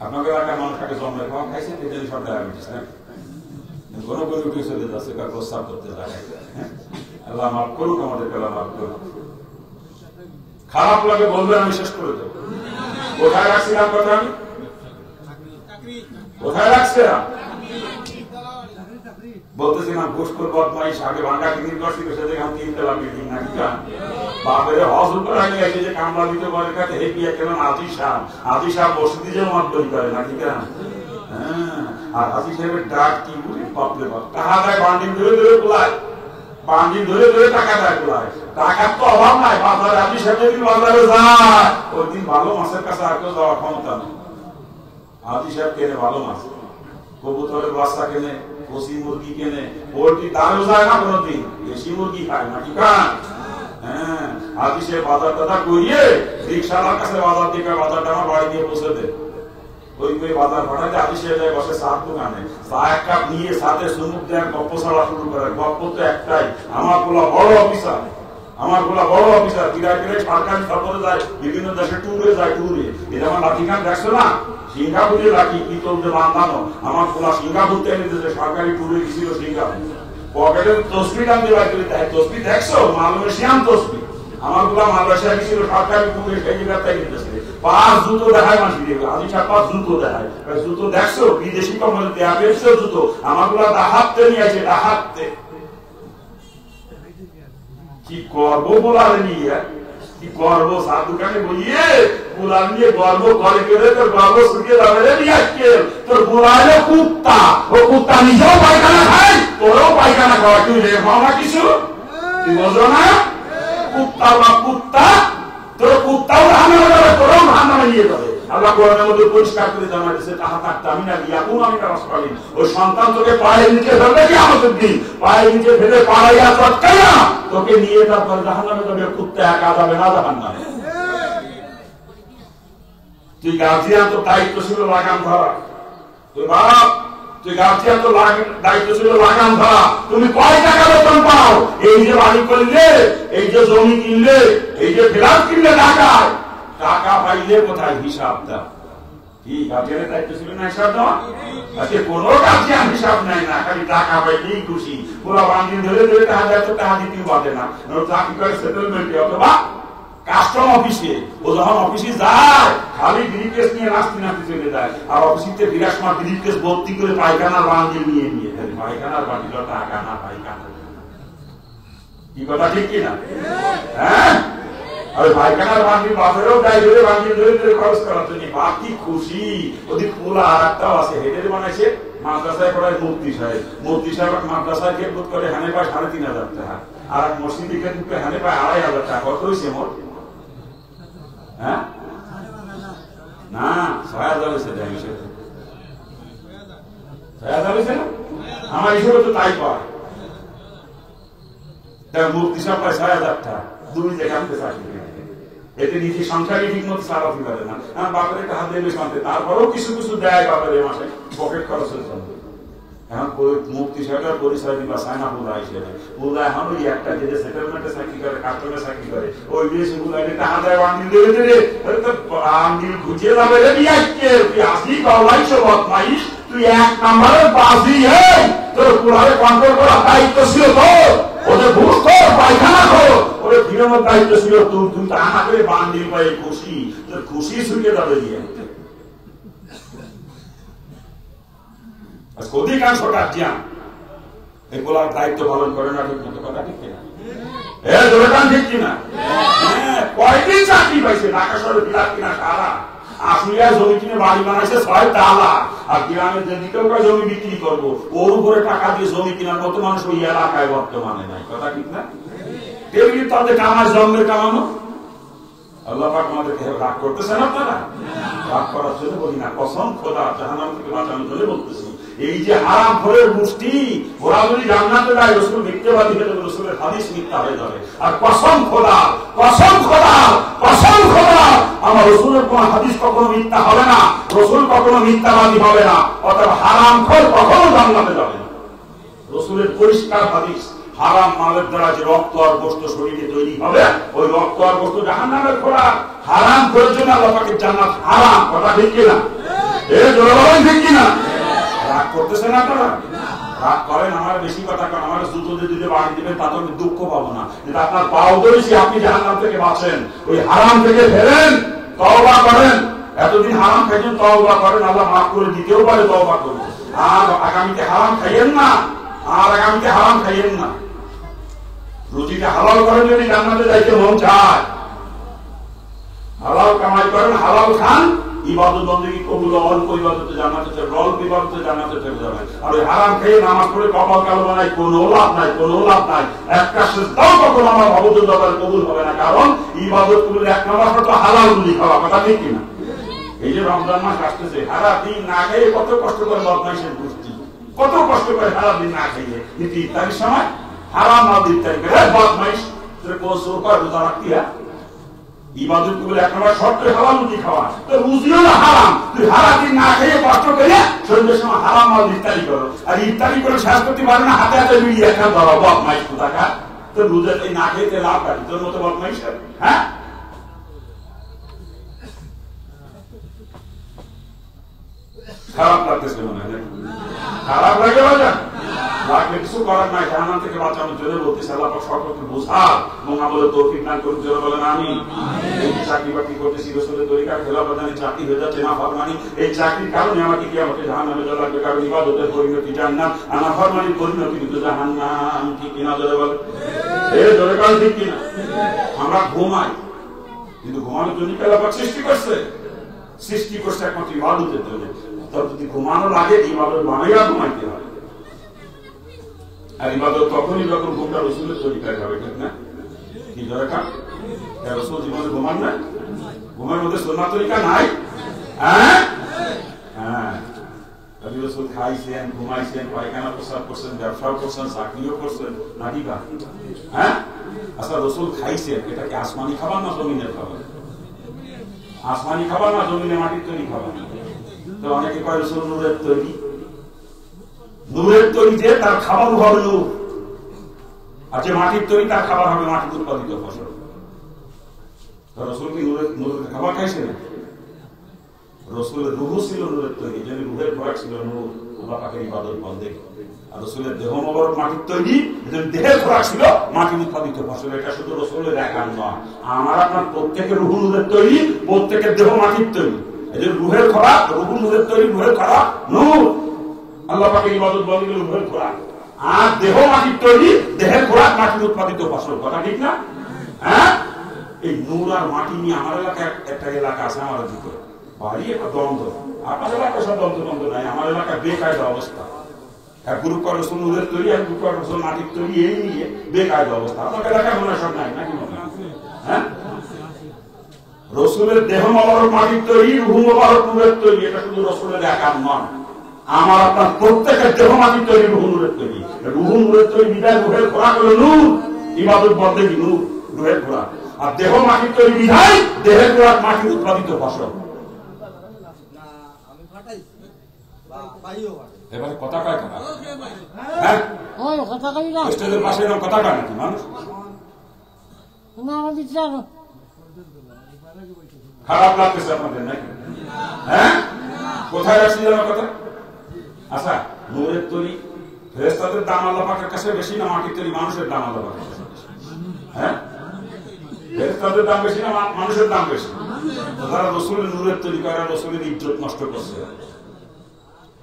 আপনাদের এলাকার মানুষ কাকে জন্মের খাওয়া খাইছে, এদের সব ডায়াবেটিস, হ্যাঁ, কোন কোন উঠে চলে যাচ্ছে, কার প্রস্তাব করতে যায়। আল্লাহ মাফ করুক আমাদেরকে, আল্লাহ মাফ করুক। খারাপ লাগে বলবেন, আমি শেষ করে দেবো। কোথায় রাখছিলাম কথা? আমি কোথায় রাখছিলাম? বলতেছিলাম ঘুষখোর বদমাইশ, আগে ভাঙ্গা টিকিট করছিল, সে দেখলাম 3 তলা বিল্ডিং, নাকি বাপের হজ উপর আগে এসে যে কামলা দিতে পারে কাছে হেপিয়া কেমন আজি সাহেব মসজিদে যে মাধ্যম করে, নাকি কেন? হ্যাঁ, আর আজি সাহেবের ডাক কি বলে, বাপরে বাপ, টাকা দেয় বান্ডিল ধরে ধরে পোলায়, বান্ডিল ধরে ধরে টাকা দেয় পোলায়। টাকার তো অভাব নাই বাজারে, আজি সাহেব যদি বাজারে যায়, ওই দিন ভালো মাছের কাছে আর কেউ যাওয়ার ক্ষমতা নেই। আজি সাহেব কেনে ভালো মাছ, কবুতরের বাচ্চা কেনে, কচি মুরগি কেনে, পোল্ট্রি দামও যায় না কোনোদিন, দেশি মুরগি খায় না, কি খায়? হ্যাঁ, হাদিসে বাজার টাজার করিয়ে রিক্সাওয়ালার কাছে বাজার থেকে বাজারটা আমার বাড়ি দিয়ে পৌঁছে দে। ওই বাজার পাঠাতে হাদিসে যায় বসে চার দোকানে, চা এক কাপ নিয়ে সাথে চুমুক দেয়, গপ্প ছাড়া শুরু করে। গপ্প তো একটাই, আমার গুলা বড় অফিসার, আমার গুলা বড় অফিসার, বিরাট বিরাট সরকারি সফরে যায়, বিভিন্ন দেশে ট্যুরে যায়, ট্যুরে। এটা আমার লাঠিখান দেখছো না, সিঙ্গাপুরে লাঠি পিতল দিয়ে বাঁধানো। আমার গুলা সিঙ্গাপুর থেকে সরকারি ট্যুরে গেছিল সিঙ্গাপুর, পকেটের তসবি টান দিয়ে বাইরে দেয়, তসবি দেখছো, মালয়েশিয়ান তসবি। আমার গুলা মালয়েশিয়া গেছিল সরকারি ট্যুরে, সেই জায়গায় নিতেছে। পাঁচ জুতো দেখায় মাসি দেবে, আজি সাত পাঁচ জুতো দেখায়, জুতো দেখছো বিদেশি কোম্পানি দেয়া পেয়েছো জুতো, আমার গুলা ডাহাতে নিয়ে আসে, ডাহাতে। কি করবো বোলারে নিয়ে, কি করবো সাত দোকানে বইয়ে বোলার নিয়ে গর্ব করে গেলে তোর গর্ব শুকিয়ে যাবে রে নিয়ে আসছে। তোর বোলারে কুত্তা, ও কুত্তা নিজেও পায়খানা খায়, তোরও পায়খানা খাওয়া, তুই রে খাওয়া কিছু তুই বোঝো না? কুত্তা বা কুত্তা, তোর কুত্তাও রান্না যাবে, তোরও রান্না নিয়ে যাবে। আল্লাহ কোরআনের মধ্যে পরিষ্কার করে জানা দিয়েছে, তাহাতাক তামিনা ইয়াকুন আমিনা রাসূলিন, ওই সন্তান তোকে পায়ের নিচে ফেলবে কিয়ামতের দিন, পায়ের নিচে ফেলে পাড়াইয়া চটকাইয়া তোকে নিয়ে তারপর জাহান্নামে যাবে, কুত্তা একা যাবে না জাহান্নামে। তুই গার্জিয়ান, তো দায়িত্ব ছিল লাগাম ধরা, তুই বাপ, তুই গার্জিয়ান, তো দায়িত্ব ছিল লাগাম ধরা। তুমি কয় টাকা বেতন পাও? এই যে বাড়ি করলে, এই যে জমি কিনলে, এই যে ফ্ল্যাট কিনলে, ঢাকায় টাকা পাইলে কোথায় হিসাব দাও? কি গার্জিয়ানের দায়িত্ব ছিল না হিসাব দেওয়া? আজকে কোনো গার্জিয়ান হিসাব নেয় না, খালি টাকা পাইলেই খুশি। পুরো বান্দিন ধরে ধরে টাকা দেয়, তো টাকা দিতেও পারে না, চাকরি করে সেটেলমেন্টে অথবা কাস্টম অফিসে। ও যখন অফিসে যায় খালি ব্রিফকেস নিয়ে নাচতে নাচতে চলে যায়, আর অফিসে ফিরার সময় ব্রিফকেস ভর্তি করে পায়খানার বান্ডিল নিয়ে নিয়ে যায়, পায়খানার বান্ডিল, টাকা না পায়খানা। কি কথা ঠিক কিনা? হ্যাঁ, আর পায়খানার বান্ডিল বাপেরও দায় ধরে বান্ডিল ধরে ধরে খরচ করার জন্য। বাপ কি খুশি। ওদিক খোলা আর একটাও আছে, হেডের বানাইছে মাদ্রাসায় পড়ায় মুফতি সাহেব, মুফতি সাহেব মাদ্রাসায় খেদমত করে হানে পায় ৩৫০০ টাকা, আর মসজিদে খেদমত করে হানে পায় ২৫০০ টাকা। কত হয়েছে মোট? হ্যাঁ, না ৬০০০ হয়েছে, ৬০০০ হয়েছে না? আমার হিসেবে তো তাই পায়। মুফতি সাহেব পায় ৬০০০ টাকা, দুই জায়গাতে চাকরি। এতে নিজে সংসারই ঠিক মতো চালাতে পারে না, বাপের একটা হাত দেবে শান্তি, তারপরেও কিছু কিছু দেয় বাপের মাসে পকেট খরচের জন্য। এখন মুফতি সাহেবের পরিচয় দিবা সাইনা পুরা হিসেবে, পুরা এখন ওই একটা যে সেটেলমেন্টে চাকরি করে, কাস্টমে চাকরি করে, ওই বিদেশি পুরা টাকা দেয়, বান্ডিল দেবে দেবে, বান্ডিল ঘুচিয়ে যাবে রে বিয়াকে। তুই আসলি গলাইছো বদমাইশ, তুই এক নাম্বারের বাজি। তোর পুরারে কন্ট্রোল করার দায়িত্ব ছিল তোর, ওদের ঘুষ কর, পায়খানা কর, ওদের ফিরানোর দায়িত্ব ছিল তোর। তুই টাকা করে বান্ডিল পাই খুশি, তোর খুশি শুকিয়ে যাবে দিয়ে। অধিকাংশ গার্জিয়ান এগুলার দায়িত্ব পালন করে না ঠিক মতো। কথা ঠিক কিনা? ঠিক কিনা? কয়দিন চাকরি পাইছে ঢাকা শহরে, বিরাট কিনা সারা আশুলিয়া জমি কিনে বাড়ি বানাইছে ৬ তালা, আর গ্রামের যেদিকেও জমি বিক্রি করবো, ওর উপরে টাকা দিয়ে জমি কিনার মতো মানুষ ওই এলাকায় বর্তমানে নাই। কথা ঠিক না? টেবিল তাদের কামার জন্মের কামানো। আল্লাহ পাক আমাদেরকে রাগ করতেছেন, আপনারা রাগ করার জন্য বলি না, কসম খোদা জাহান্নাম থেকে বাঁচানোর জন্য বলতেছি। এই যে হারাম খোরের গোষ্ঠী, ওরা যদি জান্নাতে যায়, রসুল মিথ্যাবাদী হয়ে যাবে, রসুলের হাদিস মিথ্যা হয়ে যাবে। আর কসম খোদা, কসম খোদা, কসম খোদা, আমার রসুলের কোন হাদিস কখনো মিথ্যা হবে না, রসুল কখনো মিথ্যাবাদী হবে না, অর্থাৎ হারাম খোর কখনো জান্নাতে যাবে না। রসুলের পরিষ্কার হাদিস, হারাম মালের দ্বারা যে রক্ত আর গোশত শরীরে তৈরি হবে, ওই রক্ত আর গোশত জাহান্নামের খোরাক। হারাম করে জন্য আল্লাহ পাকের জান্নাত হারাম। কথা ঠিক কিনা? ঠিক কিনা? রাগ করতেছেন আপনারা? রাগ করেন, আমার বেশি কথা করেন, আমার জুতো দিতে বাড়ি দিবেন, তাতে আমি দুঃখ পাবো না। কিন্তু আপনার পাও ধরেছি, আপনি জাহান্নাম থেকে বাঁচেন, ওই হারাম থেকে ফেরেন, তওবা করেন। এতদিন হারাম খাইছেন, তওবা করেন, আল্লাহ মাফ করে দিতেও পারে, তওবা করবেন। আর আগামীতে হারাম খাইয়েন না, আর আগামীতে হারাম খাইয়েন না। রুজিটা হালাল করেন, যদি জান্নাতে যাইতে মন চায়, হালাল কামাই করেন, হালাল খান, ইবাদত বন্দেগী কবুল, অল্প ইবাদতে জান্নাতে চলে, অল্প ইবাদতে জান্নাতে চলে যাবেন। আর ওই হারাম খেয়ে নামাজ পড়ে কপাল কালো বানাই, কোনো লাভ নাই, কোনো লাভ নাই। একটা সিজদাও কখনো আমার মাবুদের দরবারে কবুল হবে না, কারণ ইবাদত কবুলের এক নাম্বার শর্ত হালাল রুজি খাওয়া। কথা ঠিক কিনা? এই যে রমজান মাস আসতেছে, সারা দিন না খেয়ে কত কষ্ট করে বদমাইশের গোষ্ঠী, কত কষ্ট করে সারা দিন না খেয়ে কিন্তু ইফতারির সময় হারাম মাল ইফতারি করে বদমাইশ কোসর করে রোজা রাখতি। ইবাদত গুলো একেবারে শর্তে হালাল রুটি খাওয়া, তো রুজিও না হারাম, তুই সারা দিন না খেয়ে কষ্ট করে সন্ধ্যের সময় হারাম মাল ইফতারি করো, আর ইফতারি করে শেষ করতে পারে না, হাতে হাতে মিলিয়ে একটা ধরা বদমাইশ কোথাকা। তো রোজা না খেতে লাভ পাই তোর মতো বদমাইশ। হ্যাঁ, খারাপ লাগতেছে মনে হয়, খারাপ লাগে বাজার লাগলে কিছু করার নাই। জাহান্নাম থেকে বাঁচানোর জন্য বলতেছে আল্লাহ পাক সকলকে বোঝার এবং আমলে তৌফিক দান করুন। জোরে বলেন আমিন। এই চাকরি বাকরি করতেছি রাসূলের তরিকার খেলাফত চাকরি হয়ে যাচ্ছে না ফরমানি, এই চাকরির কারণে আমাকে কিয়ামতে জাহান্নামে যাওয়া লাগবে, কারণ ইবাদতের পরিণতি জান্নাত, না ফরমানির পরিণতি কিন্তু জাহান্নাম। ঠিক কিনা জোরে বলেন, এই জোরে কারণ ঠিক কিনা? আমরা ঘুমাই কিন্তু ঘুমানোর জন্য আল্লাহ পাক সৃষ্টি করছে, সৃষ্টি করছে একমাত্র ইবাদতের জন্য। তবে যদি ঘুমানো লাগে ইবাদত বানাইয়া ঘুমাইতে হয়, আর ইবাদত তখনই যখন ঘুমটা রসুলের তরিকায় যাবে। ঠিক না? কি দরকার? রসুল জীবনে ঘুমান না, ঘুমের মধ্যে সুন্নাত তরিকা নাই। হ্যাঁ হ্যাঁ, রসুল খাইছেন, ঘুমাইছেন, পায়খানা প্রস্রাব করছেন, ব্যবসাও করছেন, চাকরিও করছেন, নাকি বা? হ্যাঁ, আচ্ছা রসুল খাইছেন, এটা কি আসমানি খাবার না জমিনের খাবার? আসমানি খাবার না জমিনে মাটির তৈরি খাবার? তো অনেকে কয় রসুল নূরের তৈরি, নূরের তৈরি যে তার খাবার হবে নূর, আর যে মাটির তৈরি তার খাবার হবে মাটির উৎপাদিত ফসল। রসুল কি নূরের খাবার খাইছে না? রসুলের রুহু ছিল নূরের তৈরি, যেন রুহের খোরাক ছিল নূর, আল্লাহ পাকের ইবাদত বন্দে। আর রসুলের দেহ মোবারক মাটির তৈরি, দেহের খোরাক ছিল মাটির উৎপাদিত ফসল। এটা শুধু রসুলের একার নয়, আমার আপনার প্রত্যেকের রুহু নূরের তৈরি, প্রত্যেকের দেহ মাটির তৈরি। এই যে রুহের খোরাক, রুহু নূরের তৈরি, রুহের খোরাক নূর, আল্লাহ পাকের ইবাদত বন্দে রুহের খোরাক। আর দেহ মাটির তৈরি, দেহের খোরাক মাটির উৎপাদিত ফসল। কথা ঠিক না? হ্যাঁ, এই নূর আর মাটি নিয়ে আমার এলাকায় একটা এলাকা আছে, আমার ভিতরে বাড়ি একটা দ্বন্দ্ব। আপনার এলাকায় সব দ্বন্দ্ব নাই, আমার এলাকায় বেকায়দা অবস্থা। এক গ্রুপ করে রসুল নূরের তৈরি, এক গ্রুপ করে রসুল মাটির তৈরি, এই নিয়ে বেকায়দা অবস্থা। আপনার এলাকায় মনে সব নাই নাকি? মনে হ্যাঁ, রসুলের দেহ মোবারক মাটির তৈরি, রুহু মোবারক নূরের তৈরি। এটা শুধু রসুলের একার নয়, আমার আপনার প্রত্যেকের দেহ মাটির তৈরি, রুহু নূরের তৈরি। রুহু নূরের তৈরি বিদায়, রুহের খোরাক হলো নূর, ইবাদত বন্দে কি নূর, রুহের খোরাক। আর দেহ মাটির তৈরি বিদায়, দেহের খোরাক মাটির উৎপাদিত ফসল। এবারে কথা কয় কথা? হ্যাঁ, স্টেজের পাশে এরকম কথা কয় নাকি মানুষ? খারাপ লাগতেছে আপনাদের নাকি? হ্যাঁ, কোথায় রাখছি আমার কথা? আচ্ছা, নূরের তৈরি ফেরেশতাদের দাম আল্লাহ পাকের কাছে বেশি না মাটির তৈরি মানুষের দাম আল্লাহ পাকের কাছে বেশি? হ্যাঁ, ফেরেশতাদের দাম বেশি না মানুষের দাম বেশি? যারা রসুলের নূরের তৈরি করে রসুলের ইজ্জত নষ্ট করছে,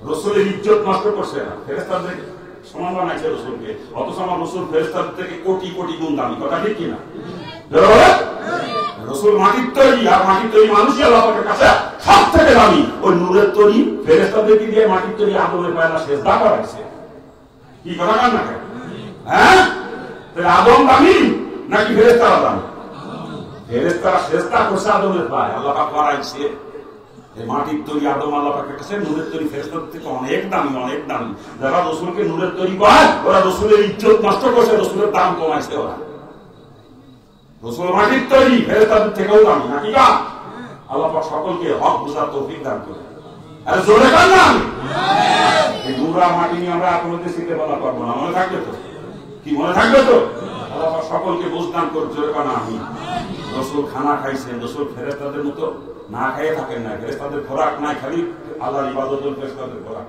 রসুলের ইজ্জত নষ্ট করছে না, ফেরেশতাদের সমান বানাইছে রসুলকে। অথচ আমার রসুল ফেরেশতাদের থেকে কোটি কোটি গুণ দামি। কথা ঠিক কিনা? রসুল মাটির তৈরি, আর মাটির তৈরি মানুষই আল্লাহ পাকের কাছে সব থেকে দামি। ওই নূরের তৈরি ফেরেশতাদেরকে দিয়ে মাটির তৈরি আদমের পায়লা সেজদা করাইছে। কি কথা কান না? হ্যাঁ, আদম দামি নাকি ফেরেশতারা দামি? ফেরেশতারা সেজদা করছে আদমের পায়, আল্লাহ পাক করাইছে। মাটির তৈরি আদম আল্লাহ পাকের কাছে নূরের তৈরি ফেরেশতাদের থেকে অনেক দামি, অনেক দামি। যারা রসুলকে নূরের তৈরি করে ওরা রসুলের ইজ্জত নষ্ট করছে, রসুলের দাম কমাইছে ওরা। রসুল মাটির তৈরি, ফেরেশতাদের থেকেও দামি নাকি? আল্লাহ পাক সকলকে হক বুঝার তৌফিক দান করে। আরে জোরে কান না, এই নূর আর মাটি নিয়ে আমরা আপনাদের শিখতে বলা পারবো না। মনে থাকবে তো? কি মনে থাকবে তো? আল্লাহ পাক সকলকে বুঝ দান করে। জোরে কান আমি। রসুল খানা খাইছেন, রসুল ফেরেশতাদের মতো না খেয়ে থাকেন না, ফেরেশতাদের খোরাক নাই, খালি আল্লাহর ইবাদত ফেরেশতাদের খোরাক।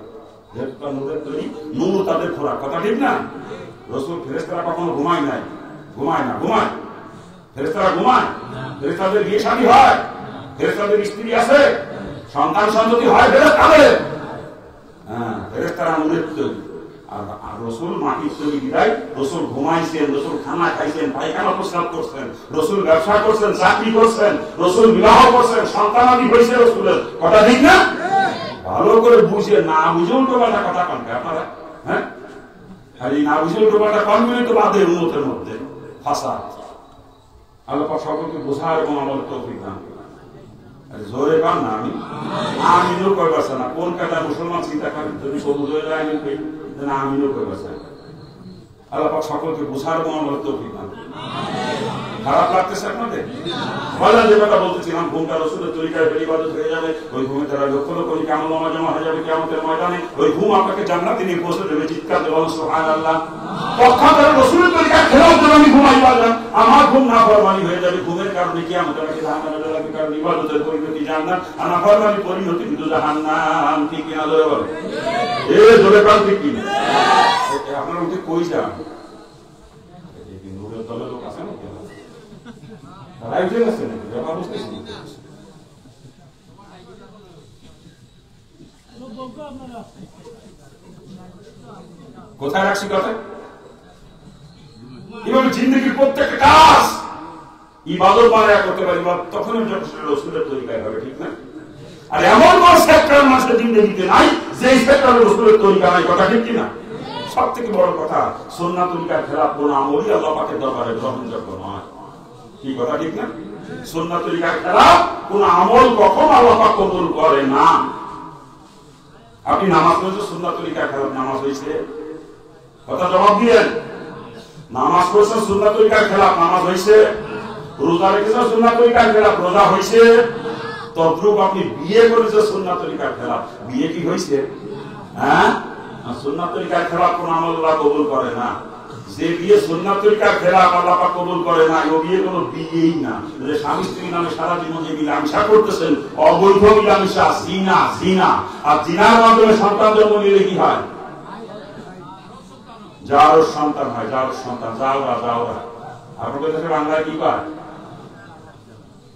যেহেতু তার নূরের তৈরি, নূর তাদের খোরাক। কথা ঠিক না? রসুল ফেরেশতারা কখনো ঘুমায় নাই, ঘুমায় না, ঘুমায়? ফেরেশতারা ঘুমায়? ফেরেশতাদের বিয়ে শাদী হয়, ফেরেশতাদের স্ত্রী আছে, সন্তান সন্ততি হয় ফেরেশতাদের। হ্যাঁ, ফেরেশতারা নূরের তৈরি। আর রসুল মাটির তৈরি বিদায়, রসুল ঘুমাইছেন, রসুল খানা খাইছেন, পায়খানা প্রস্রাব করছেন, রসুল ব্যবসা করছেন, চাকরি করছেন, রসুল বিবাহ করছেন, সন্তানাদি হয়েছে রসুলের। কথা ঠিক না? ভালো করে বুঝে, না বুঝে উল্টো পাল্টা কথা কন আপনারা। হ্যাঁ, আর এই না বুঝে উল্টো পাল্টা কনগুলি তো বাদে উন্নতের মধ্যে ফাসাদ। আল্লাহ পাক সকলকে বোঝার এবং আমল তৌফিক দান করেন। জোরে পান না আমি আমিনও কই বাসা না কোন কাটা মুসলমান চিন্তা করেন যদি সবুজ হয়ে যায় আমি কই না আমিনও কই বাসা আল্লাহ পাক সকলকে বুঝার মনোবল তৌফিক দান। খারাপ লাগতেছে আপনাদের? বলেন যে কথা বলতেছিলাম ঘুমটা রসুলের তরিকায় ইবাদত হয়ে যাবে, ওই ঘুমে তারা লক্ষ লক্ষ আমল জমা হয়ে যাবে কিয়ামতের ময়দানে, ওই ঘুম আপনাকে জান্নাতে নিয়ে পৌঁছে দেবে। চিৎকার দেবেন সুবহানাল্লাহ। পক্ষান্তরে রসুলের তরিকায় খেলার জন্য আমি ঘুমাই পারলাম, আমার ঘুম নাফরমানি হয়ে যাবে, ঘুমের কারণে কিয়ামতের আগে জাহান্নামে যাবে, কারণ ইবাদতের পরিণতি জান্নাত আর নাফরমানি পরিণতি কিন্তু জাহান্নাম। ঠিক কিনা জোরে বলেন, এ জোরে কাল ঠিক কিনা? আপনারা উঠে কই যান? নূরের তলে লোক আছে না, তারাই উঠে গেছে নাকি? ব্যাপার বুঝতেছি কোথায় রাখছি কথা? এভাবে জিন্দগির প্রত্যেকটা কাজ ইবাদত বানায়া করতে পারি, তখন রসুলের তরিকায় হবে, ঠিক না? আর এমন কোন সেক্টর মানুষের জিন্দগিতে নাই যে সেক্টরে রসুলের তরিকা নাই, কথা ঠিক কিনা? সব থেকে বড় কথা, সুন্নাত তরিকার খেলাফ কোন আমলই আল্লাহ পাকের দরবারে গ্রহণযোগ্য নয়। কি কথা ঠিক না? সুন্নাত তরিকার খেলাফ কোন আমল কখনো আল্লাহ পাক কবুল করে না। আপনি নামাজ পড়েছেন সুন্নাত তরিকার খেলাফ নামাজ হয়েছে? কথা জবাব দিয়েন। নামাজ পড়েছেন সুন্নাত তরিকার খেলাফ নামাজ হয়েছে? রোজা রেখেছেন সুন্নাত তরিকার খেলাফ রোজা হয়েছে? তদ্রূপ আপনি বিয়ে করেছেন সুন্নাত তরিকার খেলাফ, বিয়ে কি হয়েছে? হ্যাঁ, সুন্নাত তরিকার খেলাফ কোন আমল আল্লাহ কবুল করে না। যে বিয়ে সুন্নাত তরিকার খেলাফ আল্লাহ পাক কবুল করে না, ও বিয়ে কোনো বিয়েই না। যে স্বামী স্ত্রী নামে সারা জীবন যে মিলামিশা করতেছেন, অবৈধ মিলামিশা, জিনা জিনা। আর জিনার মাধ্যমে সন্তান জন্ম নিলে কি হয়? যাওয়ার সন্তান হয়, যাওয়ার সন্তান, যাওরা যাওরা। আপনাদের কাছে বাংলায় কি পায়?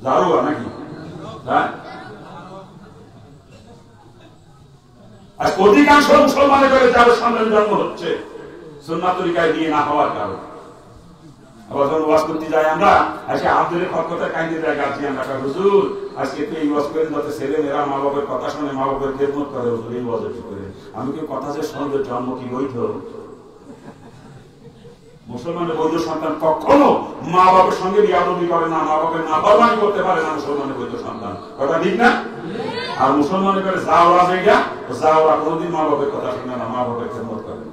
যাওয়া নাকি? হ্যাঁ, আজ অধিকাংশ মুসলমানের করে যার সন্তান জন্ম হচ্ছে সুন্নাত তরিকায় দিয়ে না হওয়ার কারণে। আবার যখন ওয়াজ করতে যাই আমরা, আজকে আব্দুলের কথা কাইন্দে যায় গার্জিয়ানরা, হুজুর আজকে তো এই ওয়াজ করেন যাতে ছেলে মেয়েরা মা বাবার কথা শুনে, মা বাবার খেদমত করে, হুজুর এই ওয়াজ করে। আমি কি কথা যে শুনবে জন্ম কি বৈধ? মুসলমানের বৈধ সন্তান কখনো মা বাবার সঙ্গে বিয়াদবি করে না, মা বাবার নাফরমানি করতে পারে না মুসলমানের বৈধ সন্তান, কথা ঠিক না? আর মুসলমানের করে যাওয়া জায়গা, যাওয়া কোনোদিন মা বাবার কথা শুনে না, মা বাবার খেদমত করে।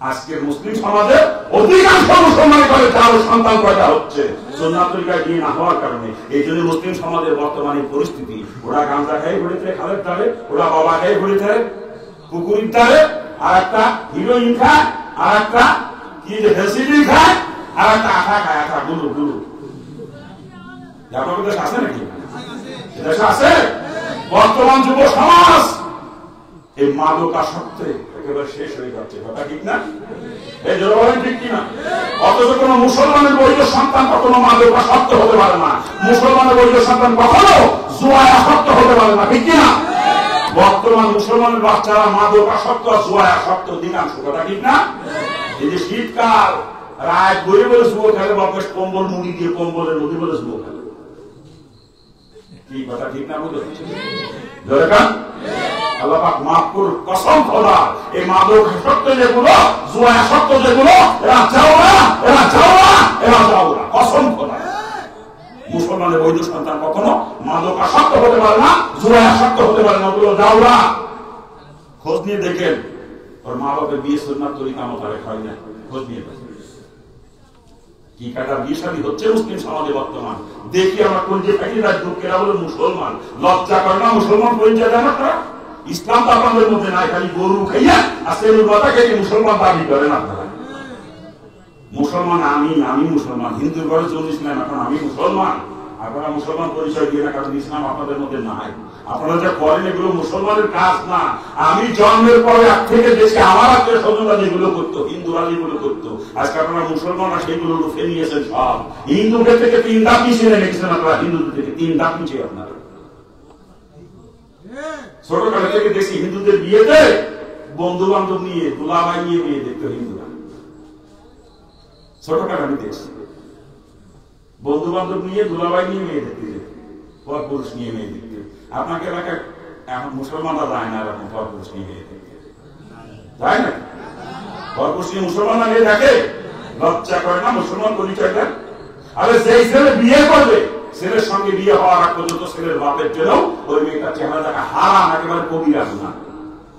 আজকের মুসলিম সমাজে অধিকাংশ মুসলমানের করে যাওয়ার সন্তান পয়দা হচ্ছে সুন্নাত তরিকায় দিয়ে না হওয়ার কারণে। এই জন্য মুসলিম সমাজের বর্তমানে পরিস্থিতি, ওরা গাঁজা খেয়ে ঘুরেছে খালের ধারে, ওরা বাবা খেয়ে ঘুরেছে পুকুরির ধারে, আর একটা হিরোইন খায়, আর একটা কি যে হেসিডি খায়, আর একটা আঠা খায়, আঠা গুলু গুলু। আপনার দেশ আছে নাকি? দেশ আছে। বর্তমান যুব সমাজ এই মাদকাসক্তে একেবারে শেষ হয়ে যাচ্ছে, কথা ঠিক না? এই জলবায়ু ঠিক কিনা? অথচ কোন মুসলমানের বৈধ সন্তান কখনো মাদকাসক্ত হতে পারে না, মুসলমানের বৈধ সন্তান কখনো জুয়ায় আসক্ত হতে পারে না, ঠিক কিনা? বর্তমান মুসলমানের বাচ্চারা মাদকাসক্ত, জুয়ায় আসক্ত অধিকাংশ, কথা ঠিক না? এই যে শীতকাল, রাত বলে বলে শুভ খেলে, বাপের কম্বল মুড়ি দিয়ে কম্বলের মুড়ি বলে শুভ খেলে, কি কথা ঠিক না? বুঝতে আল্লাহ পাক মাফ করুন, কসম খোদা। এই মাদকাসক্ত যেগুলো, জুয়াসক্ত যেগুলো, এরা যাওয়া, এরা যাওয়া, এরা যাওয়া, কসম খোদা। মুসলমানের বৈধ সন্তান কখনো মাদকাসক্ত হতে পারে না, জুয়াসক্ত হতে পারে না, ওগুলো যাওয়া। খোঁজ নিয়ে দেখেন, ওর মা বাপের বিয়ে সুন্নাত তরিকা মোতাবেক হয় না, খোঁজ নিয়ে দেখেন কি কাটা বিয়ে শাদী হচ্ছে মুসলিম সমাজে বর্তমান। দেখি আমরা কোন যে থাকি তার দুঃখেরা বলে মুসলমান, লজ্জা করে না মুসলমান পরিচয় দেয় না? ইসলাম তো আপনাদের মধ্যে নাই, খালি গরু খাইয়া আর সেলুর কথা খেয়ে মুসলমান দাবি করেন আপনারা। মুসলমান আমি, আমি মুসলমান, হিন্দুর ঘরে চলে ইসলাম, এখন আমি মুসলমান। আপনারা মুসলমান পরিচয় দিয়ে না, কারণ ইসলাম আপনাদের মধ্যে নাই। আপনারা যা করেন এগুলো মুসলমানের কাজ না। আমি জন্মের পরে আগ থেকে দেশে আমার আত্মীয় স্বজনরা যেগুলো করতো, হিন্দুরা যেগুলো করতো, আজকে আপনারা মুসলমানরা সেগুলো রুখে নিয়েছেন সব। হিন্দুদের থেকে 3 ধাপ পিছিয়ে রেখেছেন আপনারা, হিন্দুদের থেকে 3 ধাপ পিছিয়ে আপনারা। ছোটকালে থেকে দেখি হিন্দুদের বিয়েতে বন্ধু বান্ধব নিয়ে, দুলাভাই নিয়ে বিয়ে দেখতো হিন্দুরা। ছোটকালে আমি দেখছি বন্ধু বান্ধব নিয়ে, দুলাভাই নিয়ে মেয়ে দেখতে যেত, পর পুরুষ নিয়ে মেয়ে দেখতে। আপনাকে এলাকায় এখন মুসলমানরা যায় না এরকম পর পুরুষ নিয়ে মেয়ে দেখতে, যায় না? পর পুরুষ নিয়ে মুসলমানরা মেয়ে দেখে, লজ্জা করে না মুসলমান পরিচয় দেন? আরে যেই ছেলে বিয়ে করবে ছেলের সঙ্গে বিয়ে হওয়ার আগ পর্যন্ত ছেলের বাপের জন্য ওই মেয়েটার চেহারা দেখা হারাম, একেবারে কবিরা গুনাহ।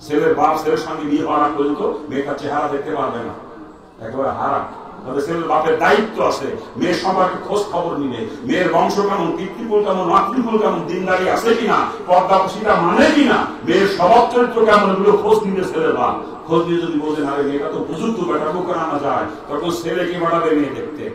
ছেলের বাপ ছেলের সঙ্গে বিয়ে হওয়ার আগ পর্যন্ত মেয়েটার চেহারা দেখতে পারবে না, একেবারে হারাম। তবে ছেলের বাপের দায়িত্ব আছে মেয়ের সম্পর্কে খোঁজ খবর নিবে, মেয়ের বংশ কেমন, পিতৃকুল কেমন, মাতৃকুল কেমন, দিনদারি আছে কিনা, পর্দাপসিতা মানে কিনা, মেয়ের স্বভাব চরিত্র কেমন, এগুলো খোঁজ নিবে ছেলের বাপ। খোঁজ নিয়ে যদি বলছেন আরে মেয়েটা তো বুঝুক, বেটা বউ আনা যায়, তখন ছেলেকে বাড়াবে মেয়ে দেখতে।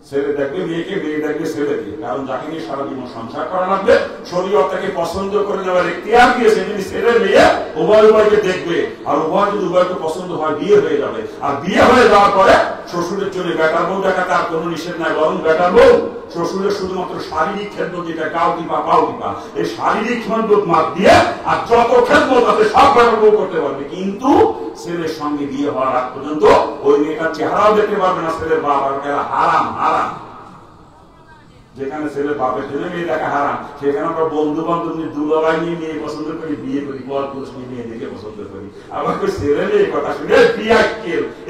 ছেলে দেখবে মেয়েকে, মেয়ে দেখবে ছেলেকে, কারণ যাকে নিয়ে সারা জীবন সংসার করা লাগবে, শরীয়ত তাকে পছন্দ করে নেওয়ার এখতিয়ার দিয়েছে। যদি ছেলে মেয়ে উভয় উভয়কে দেখবে, আর উভয় যদি উভয়কে পছন্দ হয় বিয়ে হয়ে যাবে। আর বিয়ে হয়ে যাওয়ার পরে শ্বশুরের জন্য বেটার বউ দেখা তার কোনো নিষেধ নাই, বরং বেটার বউ শ্বশুরের শুধুমাত্র শারীরিক খেদমত, যেটা গাও টিপা পাও টিপা, এই শারীরিক খেদমত মাত দিয়ে আর যত খেদমত আছে সব বেটার বউ করতে পারবে। কিন্তু ছেলের সঙ্গে বিয়ে হওয়ার আগ পর্যন্ত ওই মেয়েটার চেহারাও দেখতে পারবে না ছেলের বাপ। আর হারাম, হারাম। যেখানে ছেলের বাপের জন্য মেয়ে দেখা হারাম, সেখানে আমরা বন্ধু বান্ধব নিয়ে দুলাভাই নিয়ে মেয়ে পছন্দ করি, বিয়ে করি, পর পুরুষ নিয়ে মেয়ে দেখে পছন্দ করি। আবার ছেলে মেয়ে কথা শুনে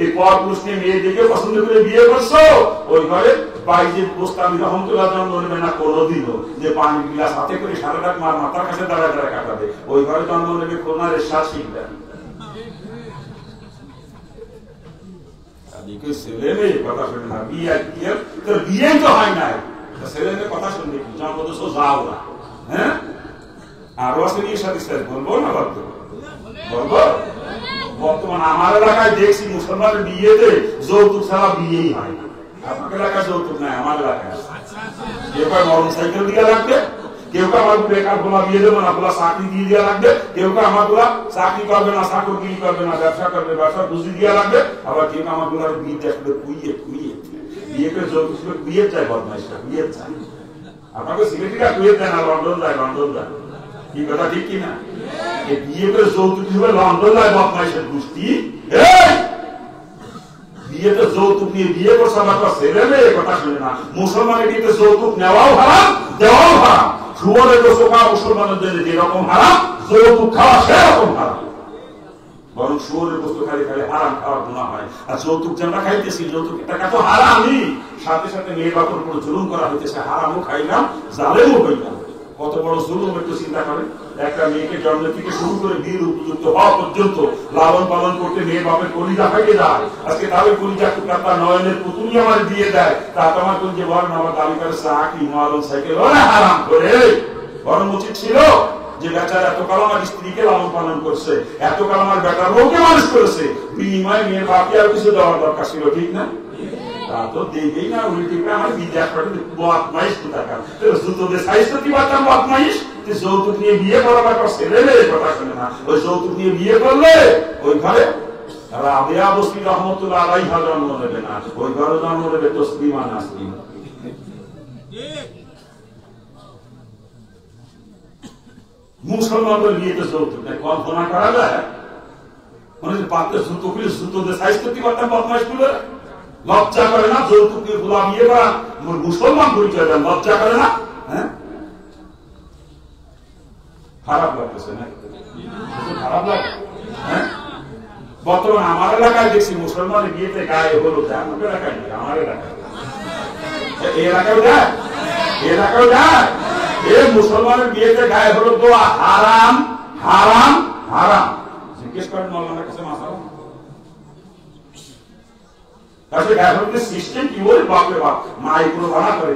এই পর পুরুষ নিয়ে মেয়ে দেখে পছন্দ করে বিয়ে করছো, ওই ঘরে বাইজের গোস্তামি রহমতুল্লাহ জন্ম নেবে না কোনোদিনও, যে পানি গিলাস হাতে করে সারা রাত মার মাথার কাছে দাঁড়ায় দাঁড়ায় কাটাবে। ওই ঘরে জন্ম নেবে কোনার শ্বাস শিখবে। ছেলে মেয়ে কথা শুনে না, বিয়ে তো হয় নাই, ছেলে মেয়ে কথা শুনবে কি, জন্ম তো যাও না। হ্যাঁ, আরো আছে বিয়ের সাথে বলবো না, বলবো। বর্তমান আমার এলাকায় দেখছি মুসলমানের বিয়েতে যৌতুক ছাড়া বিয়েই হয় না। আপনার এলাকায় যৌতুক নাই, আমার এলাকায় কেউ কয় মোটর সাইকেল দিয়ে লাগবে, কেউ কে আমার বেকার গোলা বিয়ে দেবো না, গোলা চাকরি দিয়ে দেওয়া লাগবে, কেউ কে আমার গোলা চাকরি করবে না, চাকরগিরি করবে না, ব্যবসা করবে, ব্যবসা বুঝি দেওয়া লাগবে। আবার কেউ আমার গোলার বিয়ে আসলে কুইয়ে কুইয়ে বিয়ে করে যৌতুক ছিল কুইয়ে যায়, বদমাইশটা কুইয়ে যায়। আপনাকে সিলেটিরা কুইয়ে যায় না, লন্ডন যায়, লন্ডন যায়। কি কথা ঠিক কিনা? বিয়ে করে যৌতুক হিসেবে লন্ডন যায় বদমাইশের গোষ্ঠী। বিয়েতে যৌতুক নিয়ে বিয়ে করছে আমার ছেলে মেয়ে কথা শুনে না। মুসলমানের বিয়েতে যৌতুক নেওয়াও হারাম, দেওয়াও হারাম। সুবরের গোসল খাওয়া মুসলমানের জন্য যেরকম হারাম, যৌতুক খাওয়া সেরকম হারাম। বরং সুবরের গোসল খালি খালি হারাম খাওয়ার গুনাহ হয়। আর যৌতুক যেমন খাইতেছি, যৌতুক টাকা তো হারামই, সাথে সাথে মেয়ের বাপের উপর জুলুম করা হইতেছে, হারামও খাইলাম, জালেমও হইলাম। কত বড় জুলুম একটু চিন্তা করেন। একটা মেয়েকে জন্ম থেকে শুরু করে বিয়ের উপযুক্ত হওয়া পর্যন্ত লালন পালন করতে মেয়ের বাপের কলিজা খাইয়ে যায়। আজকে তাদের কলিজা টুকরা তার নয়নের পুতুলি আমার দিয়ে দেয়, তা তোমার কলিজে বলেন আমার দাবি করে চাকরি, মালন সাইকেল, ওরা হারাম করে। বরং উচিত ছিল যে বেচার এতকাল আমার স্ত্রীকে লালন পালন করছে, এতকাল আমার বেটার বউকে মানুষ করেছে, বিনিময়ে মেয়ের বাপকে আর কিছু দেওয়ার দরকার ছিল, ঠিক না? তা তো দেখেই না, উল্টি আমার বিদ্যা বদমাইশ কোথাকার, জুতোদের সাইজ তো কি পারতাম বদমাইশ। যৌতুক নিয়ে বিয়ে করাবার ছেলে মেয়ে কথা শুনে না, ওই যৌতুক নিয়ে বিয়ে করলে ওই ঘরে রাবেয়া বসরি রহমতুল্লাহ আলাইহা জন্ম নেবে না, ওই ঘরে জন্ম নেবে তসলিমা নাসরিন। মুসলমানদের বিয়েতে যৌতুক নেই, কল্পনা করা যায়? মানে পাত্রে জুতো খুলে জুতোদের সাইজ করতে পারতাম বদমাইশ গুলো, লজ্জা করে না? যৌতুক দিয়ে গোলা বিয়ে করা মুসলমান পরিচয় দেন, লজ্জা করে না? হ্যাঁ, খারাপ লাগতেছে না? খারাপ লাগে। হ্যাঁ, বর্তমানে আমার এলাকায় দেখছি মুসলমানের বিয়েতে গায়ে হলুদ, আমার এলাকায় নেই, আমার এলাকায়, এই এলাকায় যায়, এলাকায় যায়। এই মুসলমানের বিয়েতে গায়ে হলুদ দেওয়া হারাম, হারাম, হারাম। জিজ্ঞেস করেন মৌলানার কাছে, মাসালা সিস্টেম কি বলে? বাপরে বাপ, মাইক্রো ভাড়া করে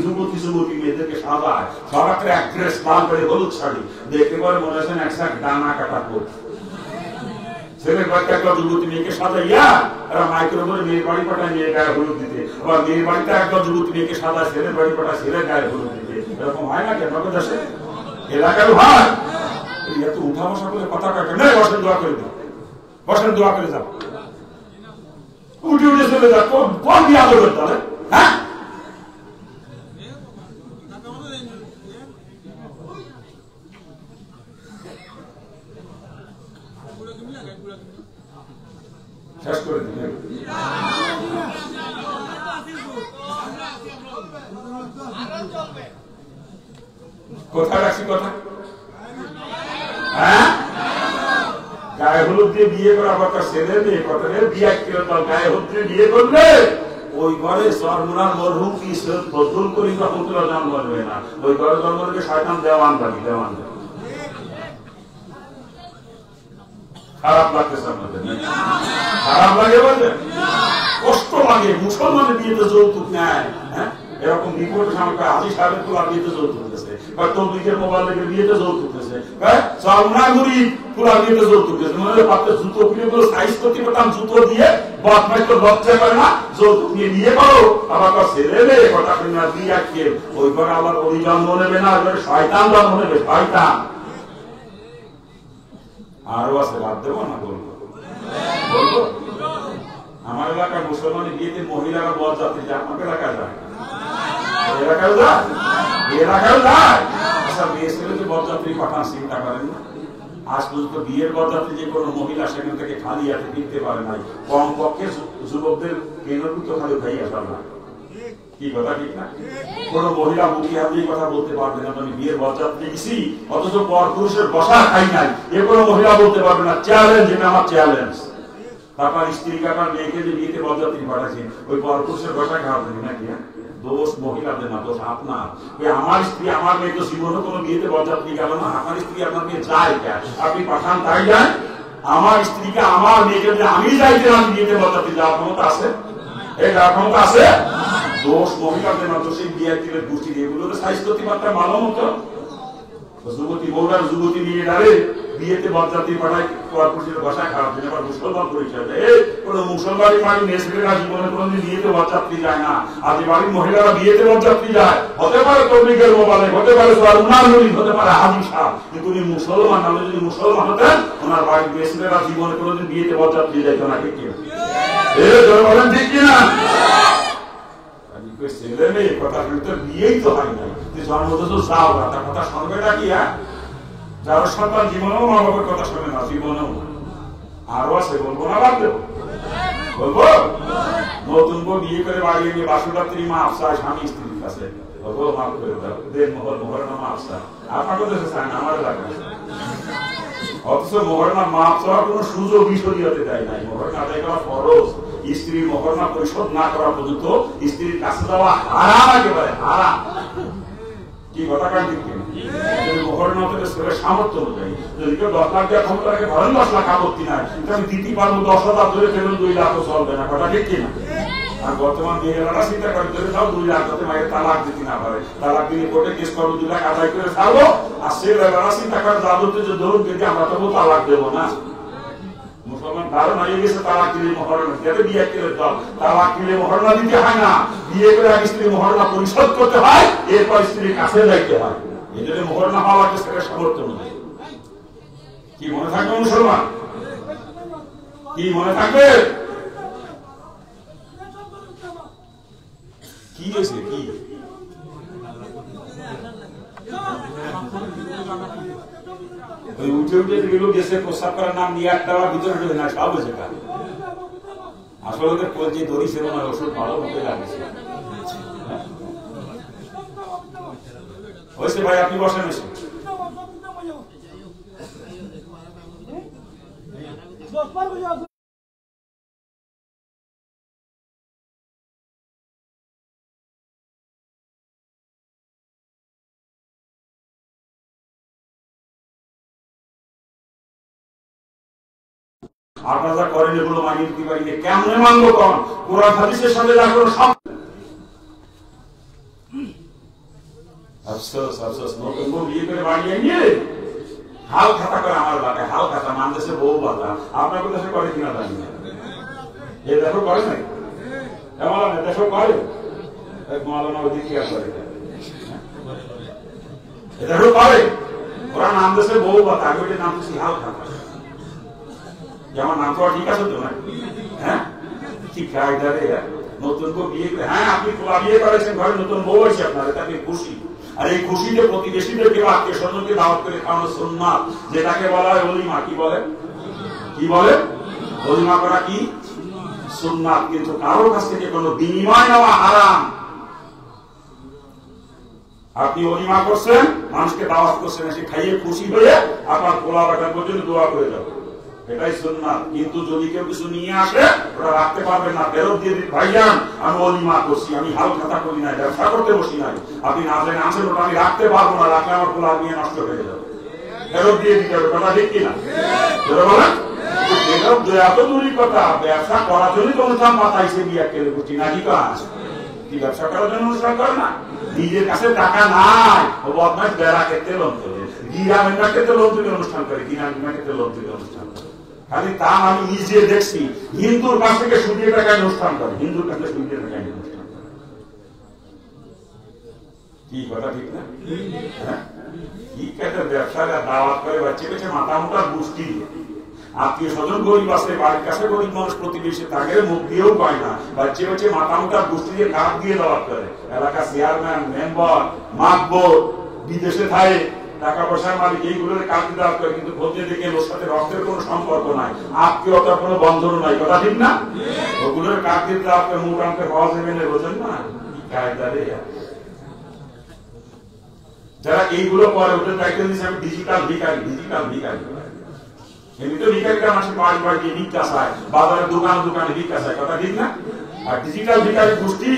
যুবতী যুবতী মেয়েদেরকে সাজায়, সব একটা অ্যাক্ট্রেস লাল করে হলুদ শাড়ি, দেখতে পরে মনে হচ্ছেন একসাথে ডানা কাটা কোট। ছেলের বাড়িতে একটা যুবতী মেয়েকে সাজাইয়া এরা মাইক্রো করে মেয়ের বাড়ি পাঠায় মেয়ের গায়ে হলুদ দিতে, আবার মেয়ের বাড়িতে একটা যুবতী মেয়েকে সাজায় ছেলের বাড়ি পাঠায় ছেলের গায়ে হলুদ দিতে। এরকম হয় না কেন দেশে? এলাকার ভাই এত উঠা বসা করে কথা কাটে না, বসেন দোয়া করে দাও, বসেন দোয়া করে যাও, উঠে উঠে চলে যাক, কোন দিয়ে আদর করতে হবে? হ্যাঁ, শেষ করে দিন। কোথায় রাখছি কথা? হ্যাঁ, গায়ে হলুদ দিয়ে বিয়ে করা কথা ছেলে মেয়ে কথা বিয়ে, গায়ে হলুদ দিয়ে বিয়ে করলে ওই ঘরে সরমুনার মরহুম কি ফজলুল করিম রহমতুল্লাহ জন্ম নেবে না, ওই ঘরে জন্ম নেবে শয়তান দেওয়ান বাড়ি দেওয়ান। খারাপ লাগতেছে আপনাদের? খারাপ লাগে বলছেন? কষ্ট লাগে। মুসলমানের বিয়েতে যৌতুক নেয়, হ্যাঁ এরকম রিপোর্ট আমাকে হাজি সাহেবের পোলা বিয়েতে যৌতুক দিতেছে, তবলিগের মোবাইলের বিয়েতে যৌতুক দিতেছে, চাউনাগুড়ি পোলা বিয়েতে যৌতুক দিতেছে। মানে পাত্রে জুতো কিনে সাইজ করতে পারতাম, জুতো দিয়ে বদমাইশ তো লজ্জা করে না, যৌতুক নিয়ে বিয়ে করো। আবার ছেলে মেয়ে কথা কিনা বিয়ে আজকে ওই ঘরে আবার ওই জন্ম নেবে না, শয়তান জন্ম নেবে, শয়তান। আরো আছে, বাদ দেবো না? বলবো বলবো। আমার এলাকার মুসলমানের বিয়েতে মহিলারা বরযাত্রী যায়, আমার এলাকায় যায়, এলাকায় যায়, এলাকায় যায়। আচ্ছা বিয়ে ছেলেকে বরযাত্রী পাঠান, চিন্তা করেন না? আজ পর্যন্ত বিয়ের বরযাত্রী যে কোনো মহিলা সেখান থেকে খালি হাতে ফিরতে পারে নাই। কম পক্ষে যুবকদের কেন্দ্রভূত খালি ভাই আসার না, কি কথা ঠিক না? কোন মহিলা মুখে হাতে কথা বলতে পারবে না আমি বিয়ের বরযাত্রী গেছি অথচ পর পুরুষের বসা খাই নাই, এ কোনো মহিলা বলতে পারবে না। চ্যালেঞ্জ, এটা আমার চ্যালেঞ্জ। তারপর স্ত্রী কাটার মেয়েকে যে বিয়েতে বরযাত্রী পাঠাচ্ছি, ওই পর পুরুষের বসা খাওয়া দেবে নাকি? দোষ মহিলাদের না, দোষ আপনার। আমার স্ত্রী আমার মেয়ে তো জীবনে কোনো বিয়েতে বরযাত্রী গেল না, আপনার স্ত্রী আপনার মেয়ে যায় কেন? আপনি পাঠান তাই যান। আমার স্ত্রীকে আমার মেয়েকে যদি আমি যাইতে আমি বিয়েতে বরযাত্রী যাওয়ার ক্ষমতা আছে? এই যাওয়ার ক্ষমতা আছে? দোষ মহিলাদের না, দোষী বিয়ে দিলে গোষ্ঠী এগুলোকে সাইজ করতে পারতাম ভালো মতো। যুবতী বউরার যুবতী নিয়ে দাঁড়ে বিয়েতে বরযাত্রী পাঠায়, পুরুষের বাসায় খারাপ দিন, আবার মুসলমান পরিচয় দেয়। এই কোনো মুসলমানের বাড়ির মেয়েছেলেরা জীবনে কোনোদিন বিয়েতে বরযাত্রী যায় না, আজ বাড়ির মহিলারা বিয়েতে বরযাত্রী যায়। হতে পারে তবলিগের মোবাইলে, হতে পারে হতে পারে হাজি সাহেব, কিন্তু উনি মুসলমান নামে যদি মুসলমান হতেন, ওনার বাড়ির মেয়েছেলেরা জীবনে কোনোদিন বিয়েতে বরযাত্রী যাইত না। ঠিক কিনা? বলেন ঠিক কিনা? ছেলে মেয়ে কথা কিন্তু বিয়েই তো হয় না, জন্ম তো যাও না, তার কথা শুনবে না কি? হ্যাঁ, যারা সন্তান জীবনেও মা বাবার কথা শোনে না, জীবনেও। আরো আছে, বলবো না? বাদ দেবো? বলবো। নতুন বউ বিয়ে করে বাড়ি নিয়ে বাসুরাত্রী মা আফসায় স্বামী স্ত্রীর কাছে, বলবো মাফ করে দাও, দেড় মোহর নামা আফসা। আপনার কথা চান না, আমার লাগবে। অথচ মোহরনা মাফ চাওয়ার কোন সুযোগ শরীয়তে দেয় নাই। মোহরনা আদায় করা ফরজ। স্ত্রীর মোহরনা পরিশোধ না করা পর্যন্ত স্ত্রীর কাছে দেওয়া হারাম, একেবারে হারাম। কি কথা কান ঠিক? মোহরনা থেকে ছেলের সামর্থ্য অনুযায়ী যদি কেউ 10 লাখ দেওয়ার ক্ষমতা রাখে, ধরেন 10 লাখ, আপত্তি নাই, কিন্তু আমি দিতে পারবো 10,000 ধরে ফেলুন, 2 লাখ চলবে না। কথা ঠিক কিনা? আর বর্তমান মেয়েরা চিন্তা করে ধরে যাও 2 লাখ, যাতে মায়ের তালাক দিতে না পারে, তালাক দিলে কোর্টে কেস করবো, 2 লাখ আদায় করে ছাড়বো। আর ছেলেরা চিন্তা করে যাবতীয় যে ধরুন যদি আমরা তবু তালাক দেবো না। মুসলমান ধারণা হয়ে গেছে তালাক দিলে মহরনা, যাতে বিয়ে করে দাও, তালাক দিলে মহরনা দিতে হয় না, বিয়ে করে আগে স্ত্রী মহরনা পরিশোধ করতে হয়, এরপর স্ত্রীর কাছে যাইতে হয়। এই জন্য মহরনা হওয়া লাগে সেটা সমর্থন নেই। কি মনে থাকবে মুসলমান? কি মনে থাকবে? কি হয়েছে? কি ওই উঠে উঠে যেগুলো গেছে প্রস্তাব করার নাম নিয়ে একটা ভিতরে ঢুকে না, সব হয়েছে। আসলে ওদের যে দড়ি ছিল না, ওষুধ ভালো মতো লাগছে। হয়েছে ভাই, আপনি বসেন এসে। আপনারা যা করেন এগুলো মানিয়ে দিতে পারি, কেমনে মানবো? কম কোরআন হাদিসের সাথে যা কোনো আফসোস, আফসোস। নতুন বউ বিয়ে করে বাড়িয়ে নিয়ে হাল খাতা করে আমার বাটায়, হাল খাতা মানতেছে বউ বাতা। আপনার দেশে করে কিনা জানি না, এ দেখো করে নাই, এমন দেশও করে, মালানা ওই দিকে করে, এ দেখো করে। ওরা নাম দেশে বউ বাতা, আমি ওইটা নাম দিচ্ছি হাল খাতা। আমার নাম তো ঠিক আছে তো না? হ্যাঁ, ঠিক কায়দারে নতুন বউ বিয়ে করে, হ্যাঁ আপনি বিয়ে করেছেন, ঘরে নতুন বউ আছে আপনার, তাকে খুশি। আর এই খুশিতে প্রতিবেশীদেরকে আত্মীয় স্বজনকে দাওয়াত করে খাওয়ানো সুন্নাত, যেটাকে বলা হয় ওলিমা। কি বলে? কি বলে? ওলিমা করা কি সুন্নাত, কিন্তু কারোর কাছ থেকে কোনো বিনিময় নেওয়া হারাম। আপনি ওলিমা করছেন, মানুষকে দাওয়াত করছেন, এসে খাইয়ে খুশি হয়ে আপনার পোলা বাটার পর্যন্ত দোয়া করে যাবে। এটাই সুন্নাত। কিন্তু যদি কেউ কিছু নিয়ে আসে ওটা রাখতে পারবেন না, ফেরত দিয়ে দিন। ভাইজান আমি ওলিমা করছি, আমি হাল খাতা করি নাই, ব্যবসা করতে বসি নাই, আপনি না জানেন আনছেন ওটা আমি রাখতে পারবো না, রাখলে আমার পোলা নিয়ে নষ্ট হয়ে যাবে, ফেরত দিয়ে দিতে হবে। কথা ঠিক কিনা বলেন? এত দূরই কথা, ব্যবসা করার জন্যই তো অনুষ্ঠান মাথাইছে বিয়া কেলে বুঝি না, কি কাজ কি ব্যবসা করার জন্য অনুষ্ঠান করে না? নিজের কাছে টাকা নাই, ও বদমাইশ বেড়া ক্ষেত্রে লোন তোলে, গিরা মেম্বার ক্ষেত্রে লোন তুলে অনুষ্ঠান করে, গিরা মেম্বার ক্ষেত্রে লোন তুলে অনুষ্ঠান করে। খালি তা আমি নিজে দেখছি, হিন্দুর কাছ থেকে সুদের টাকায় অনুষ্ঠান করে, হিন্দুর কাছে সুদের টাকায় অনুষ্ঠান করে। কি কথা ঠিক না? হ্যাঁ, কি কাজের ব্যবসাটা দাওয়াত করে বাচ্চা পেছে মাথা মোটা গোষ্ঠী, আত্মীয় স্বজন গরিব আছে, বাড়ির কাছে গরিব মানুষ, প্রতিবেশী তাকে মুখ দিয়েও পায় না, বাচ্চা পেছে মাথা মোটা গোষ্ঠী দিয়ে কাপ দিয়ে দাওয়াত করে। এলাকা চেয়ারম্যান, মেম্বার, মাতবর, বিদেশে থাকে, টাকা পয়সার মালিক, এইগুলোর কাজ দেওয়া করে, কিন্তু খোঁজে দেখে ওর সাথে রক্তের কোনো সম্পর্ক নাই, আত্মীয়তার কোনো বন্ধন নাই। কথা ঠিক না? ওগুলোর কাজ দিয়ে দেওয়া করে মুখ আনতে হওয়া যাবে না, বোঝেন না? কি কায়দা রে! যারা এইগুলো করে ওদের দায়িত্ব দিচ্ছে আমি ডিজিটাল ভিখারি, ডিজিটাল ভিখারি। এমনি তো ভিখারিটা মানুষের বাড়ি বাড়ি গিয়ে ভিক্ষা চায়, বাজারের দোকানে দোকানে ভিক্ষা চায়। কথা ঠিক না? আর ডিজিটাল ভিখারি গোষ্ঠী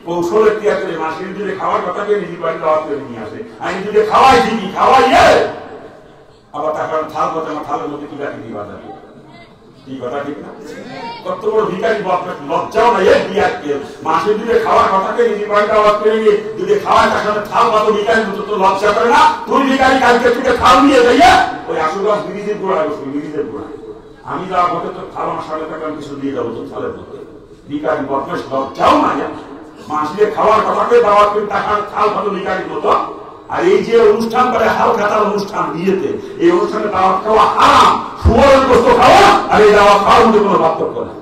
কৌশল এখতিয়ার করে মাসের দিলে খাওয়ার কথাকে নিজের বাড়ি দাওয়াত করে নিয়ে আসে, আমি যদি খাওয়াই ঠিকই খাওয়াইয়ে আবার তারপর থাল কথা না, থালের মধ্যে কি রাখি দিবা যাবে। কি কথা ঠিক না? কত বড় ভিখারি আপনার লজ্জাও নাই, মাসের দিলে খাওয়ার কথাকে নিজের বাড়ি দাওয়াত করে নিয়ে যদি খাওয়ায় তার সাথে থাল কত ভিখারি মতো তো লজ্জা করে না? তুই ভিখারি কালকে থেকে থাল নিয়ে যাইয়া ওই আসুগাছ ব্রিজের গোড়া বসবি, ব্রিজের গোড়া আমি যাওয়া পথে তো থাল আমার সামনে থাকলে আমি কিছু দিয়ে যাবো তো থালের মধ্যে। ভিখারি বদমাশ লজ্জাও নাই, মাসিদের খাওয়ার কথাকে দাওয়াত করে টাকার থাল কত ভিখারির মতো। আর এই যে অনুষ্ঠান করে হাল খাতার অনুষ্ঠান বিয়েতে, এই অনুষ্ঠানে দাওয়াত খাওয়া হারাম, শুয়োরের গোশত খাওয়া আর এই দাওয়াত খাওয়ার মধ্যে কোনো পার্থক্য নেই।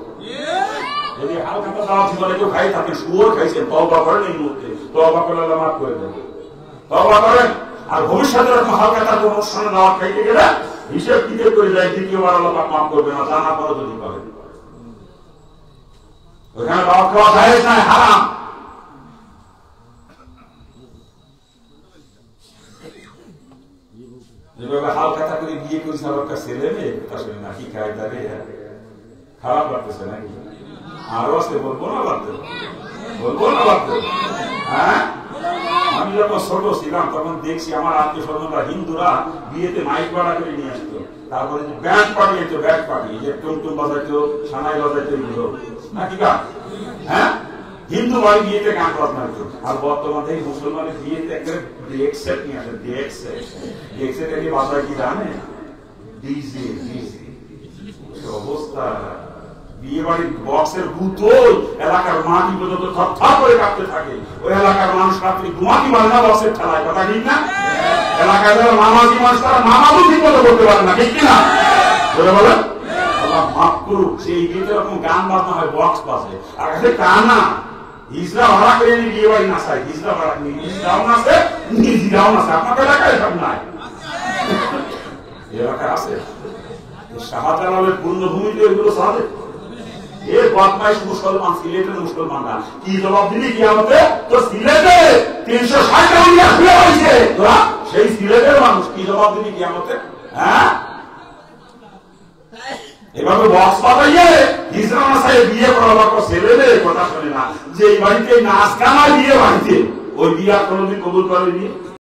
যদি হাল খাতা দাওয়াত জীবনে কেউ খাই থাকে, শুয়োর খাইছেন, তওবা করেন, এই মুহূর্তে তওবা করলে আল্লাহ মাফ করে দেন, তওবা করেন। আর ভবিষ্যতে এরকম হাল খাতার অনুষ্ঠানে দাওয়াত খাইতে গেলে হিসেব কিতাব করে যায়, দ্বিতীয়বার আল্লাহ মাফ করবে না, জানা পরে যদি করেন। ওখানে দাওয়াত খাওয়া জায়েজ নাই, হারাম। যেভাবে হাল খাতা করে বিয়ে করেছে আমার একটা ছেলে মেয়ে, আসলে নাকি কায়দা রে, খারাপ লাগতেছে নাকি? আরো আছে, বলবো না লাগতে, বলবো না লাগতে। হ্যাঁ, আমি যখন ছোট ছিলাম তখন দেখছি আমার আত্মীয় স্বজনরা হিন্দুরা বিয়েতে মাইক ভাড়া করে নিয়ে আসতো, তারপরে ব্যান্ড পার্টি হতো, ব্যান্ড পার্টি, যে টুমটুম বাজাইতো, সানাই বাজাইতো, এগুলো নাকি গান। হ্যাঁ, হিন্দু বাড়ি বিয়েতে গান বাজনা হতো। আর বর্তমানে এই মুসলমানের বিয়েতে একটা ডেক সেট নিয়ে আসে, ডেক সেট, ডেক সেট এটি বাজায় কি জানে? ডিজে, ডিজে অবস্থা। বিয়ে বাড়ির বক্সের ভূতোল এলাকার মাটি পর্যন্ত থরথর করে কাঁপতে থাকে। ওই এলাকার মানুষ রাত্রি ঘুমাতে পারে না বক্সের ঠেলায়। কথা ঠিক না? এলাকায় যারা নামাজি মানুষ তারা নামাজও ঠিক মতো করতে পারে না, ঠিক কিনা বলে বলেন? আল্লাহ মাফ করুক। সেই বিয়েতে এরকম গান বাজনা হয়, বক্স বাজে, আর কাছে কানা হিজড়া ভাড়া করে বিয়ে বাড়ি নাচায়, হিজড়া ভাড়া নিয়ে হিজড়াও নাচে, নিজেরাও নাচে। আপনার এলাকায় সব নাই, এলাকায় আছে। শাহজালালের পূর্ণভূমিতে এগুলো সাজে। এর বদমাইশ মুসলমান, সিলেটের মুসলমানরা কি জবাব দিলি কি আমাকে? তো সিলেটে 360 রাউন্ডিয়া খুলে হয়েছে, তোরা সেই সিলেটের মানুষ কি জবাব দিলি কি আমাকে? হ্যাঁ, এভাবে বক্স বাজাইয়ে হিজড়া নাচায় বিয়ে করাবার পর ছেলে কথা শোনে না, যে এই বাড়িতে নাচ গানা বিয়ে বাড়িতে, ওই বিয়ে কোনোদিন কবুল করেনি।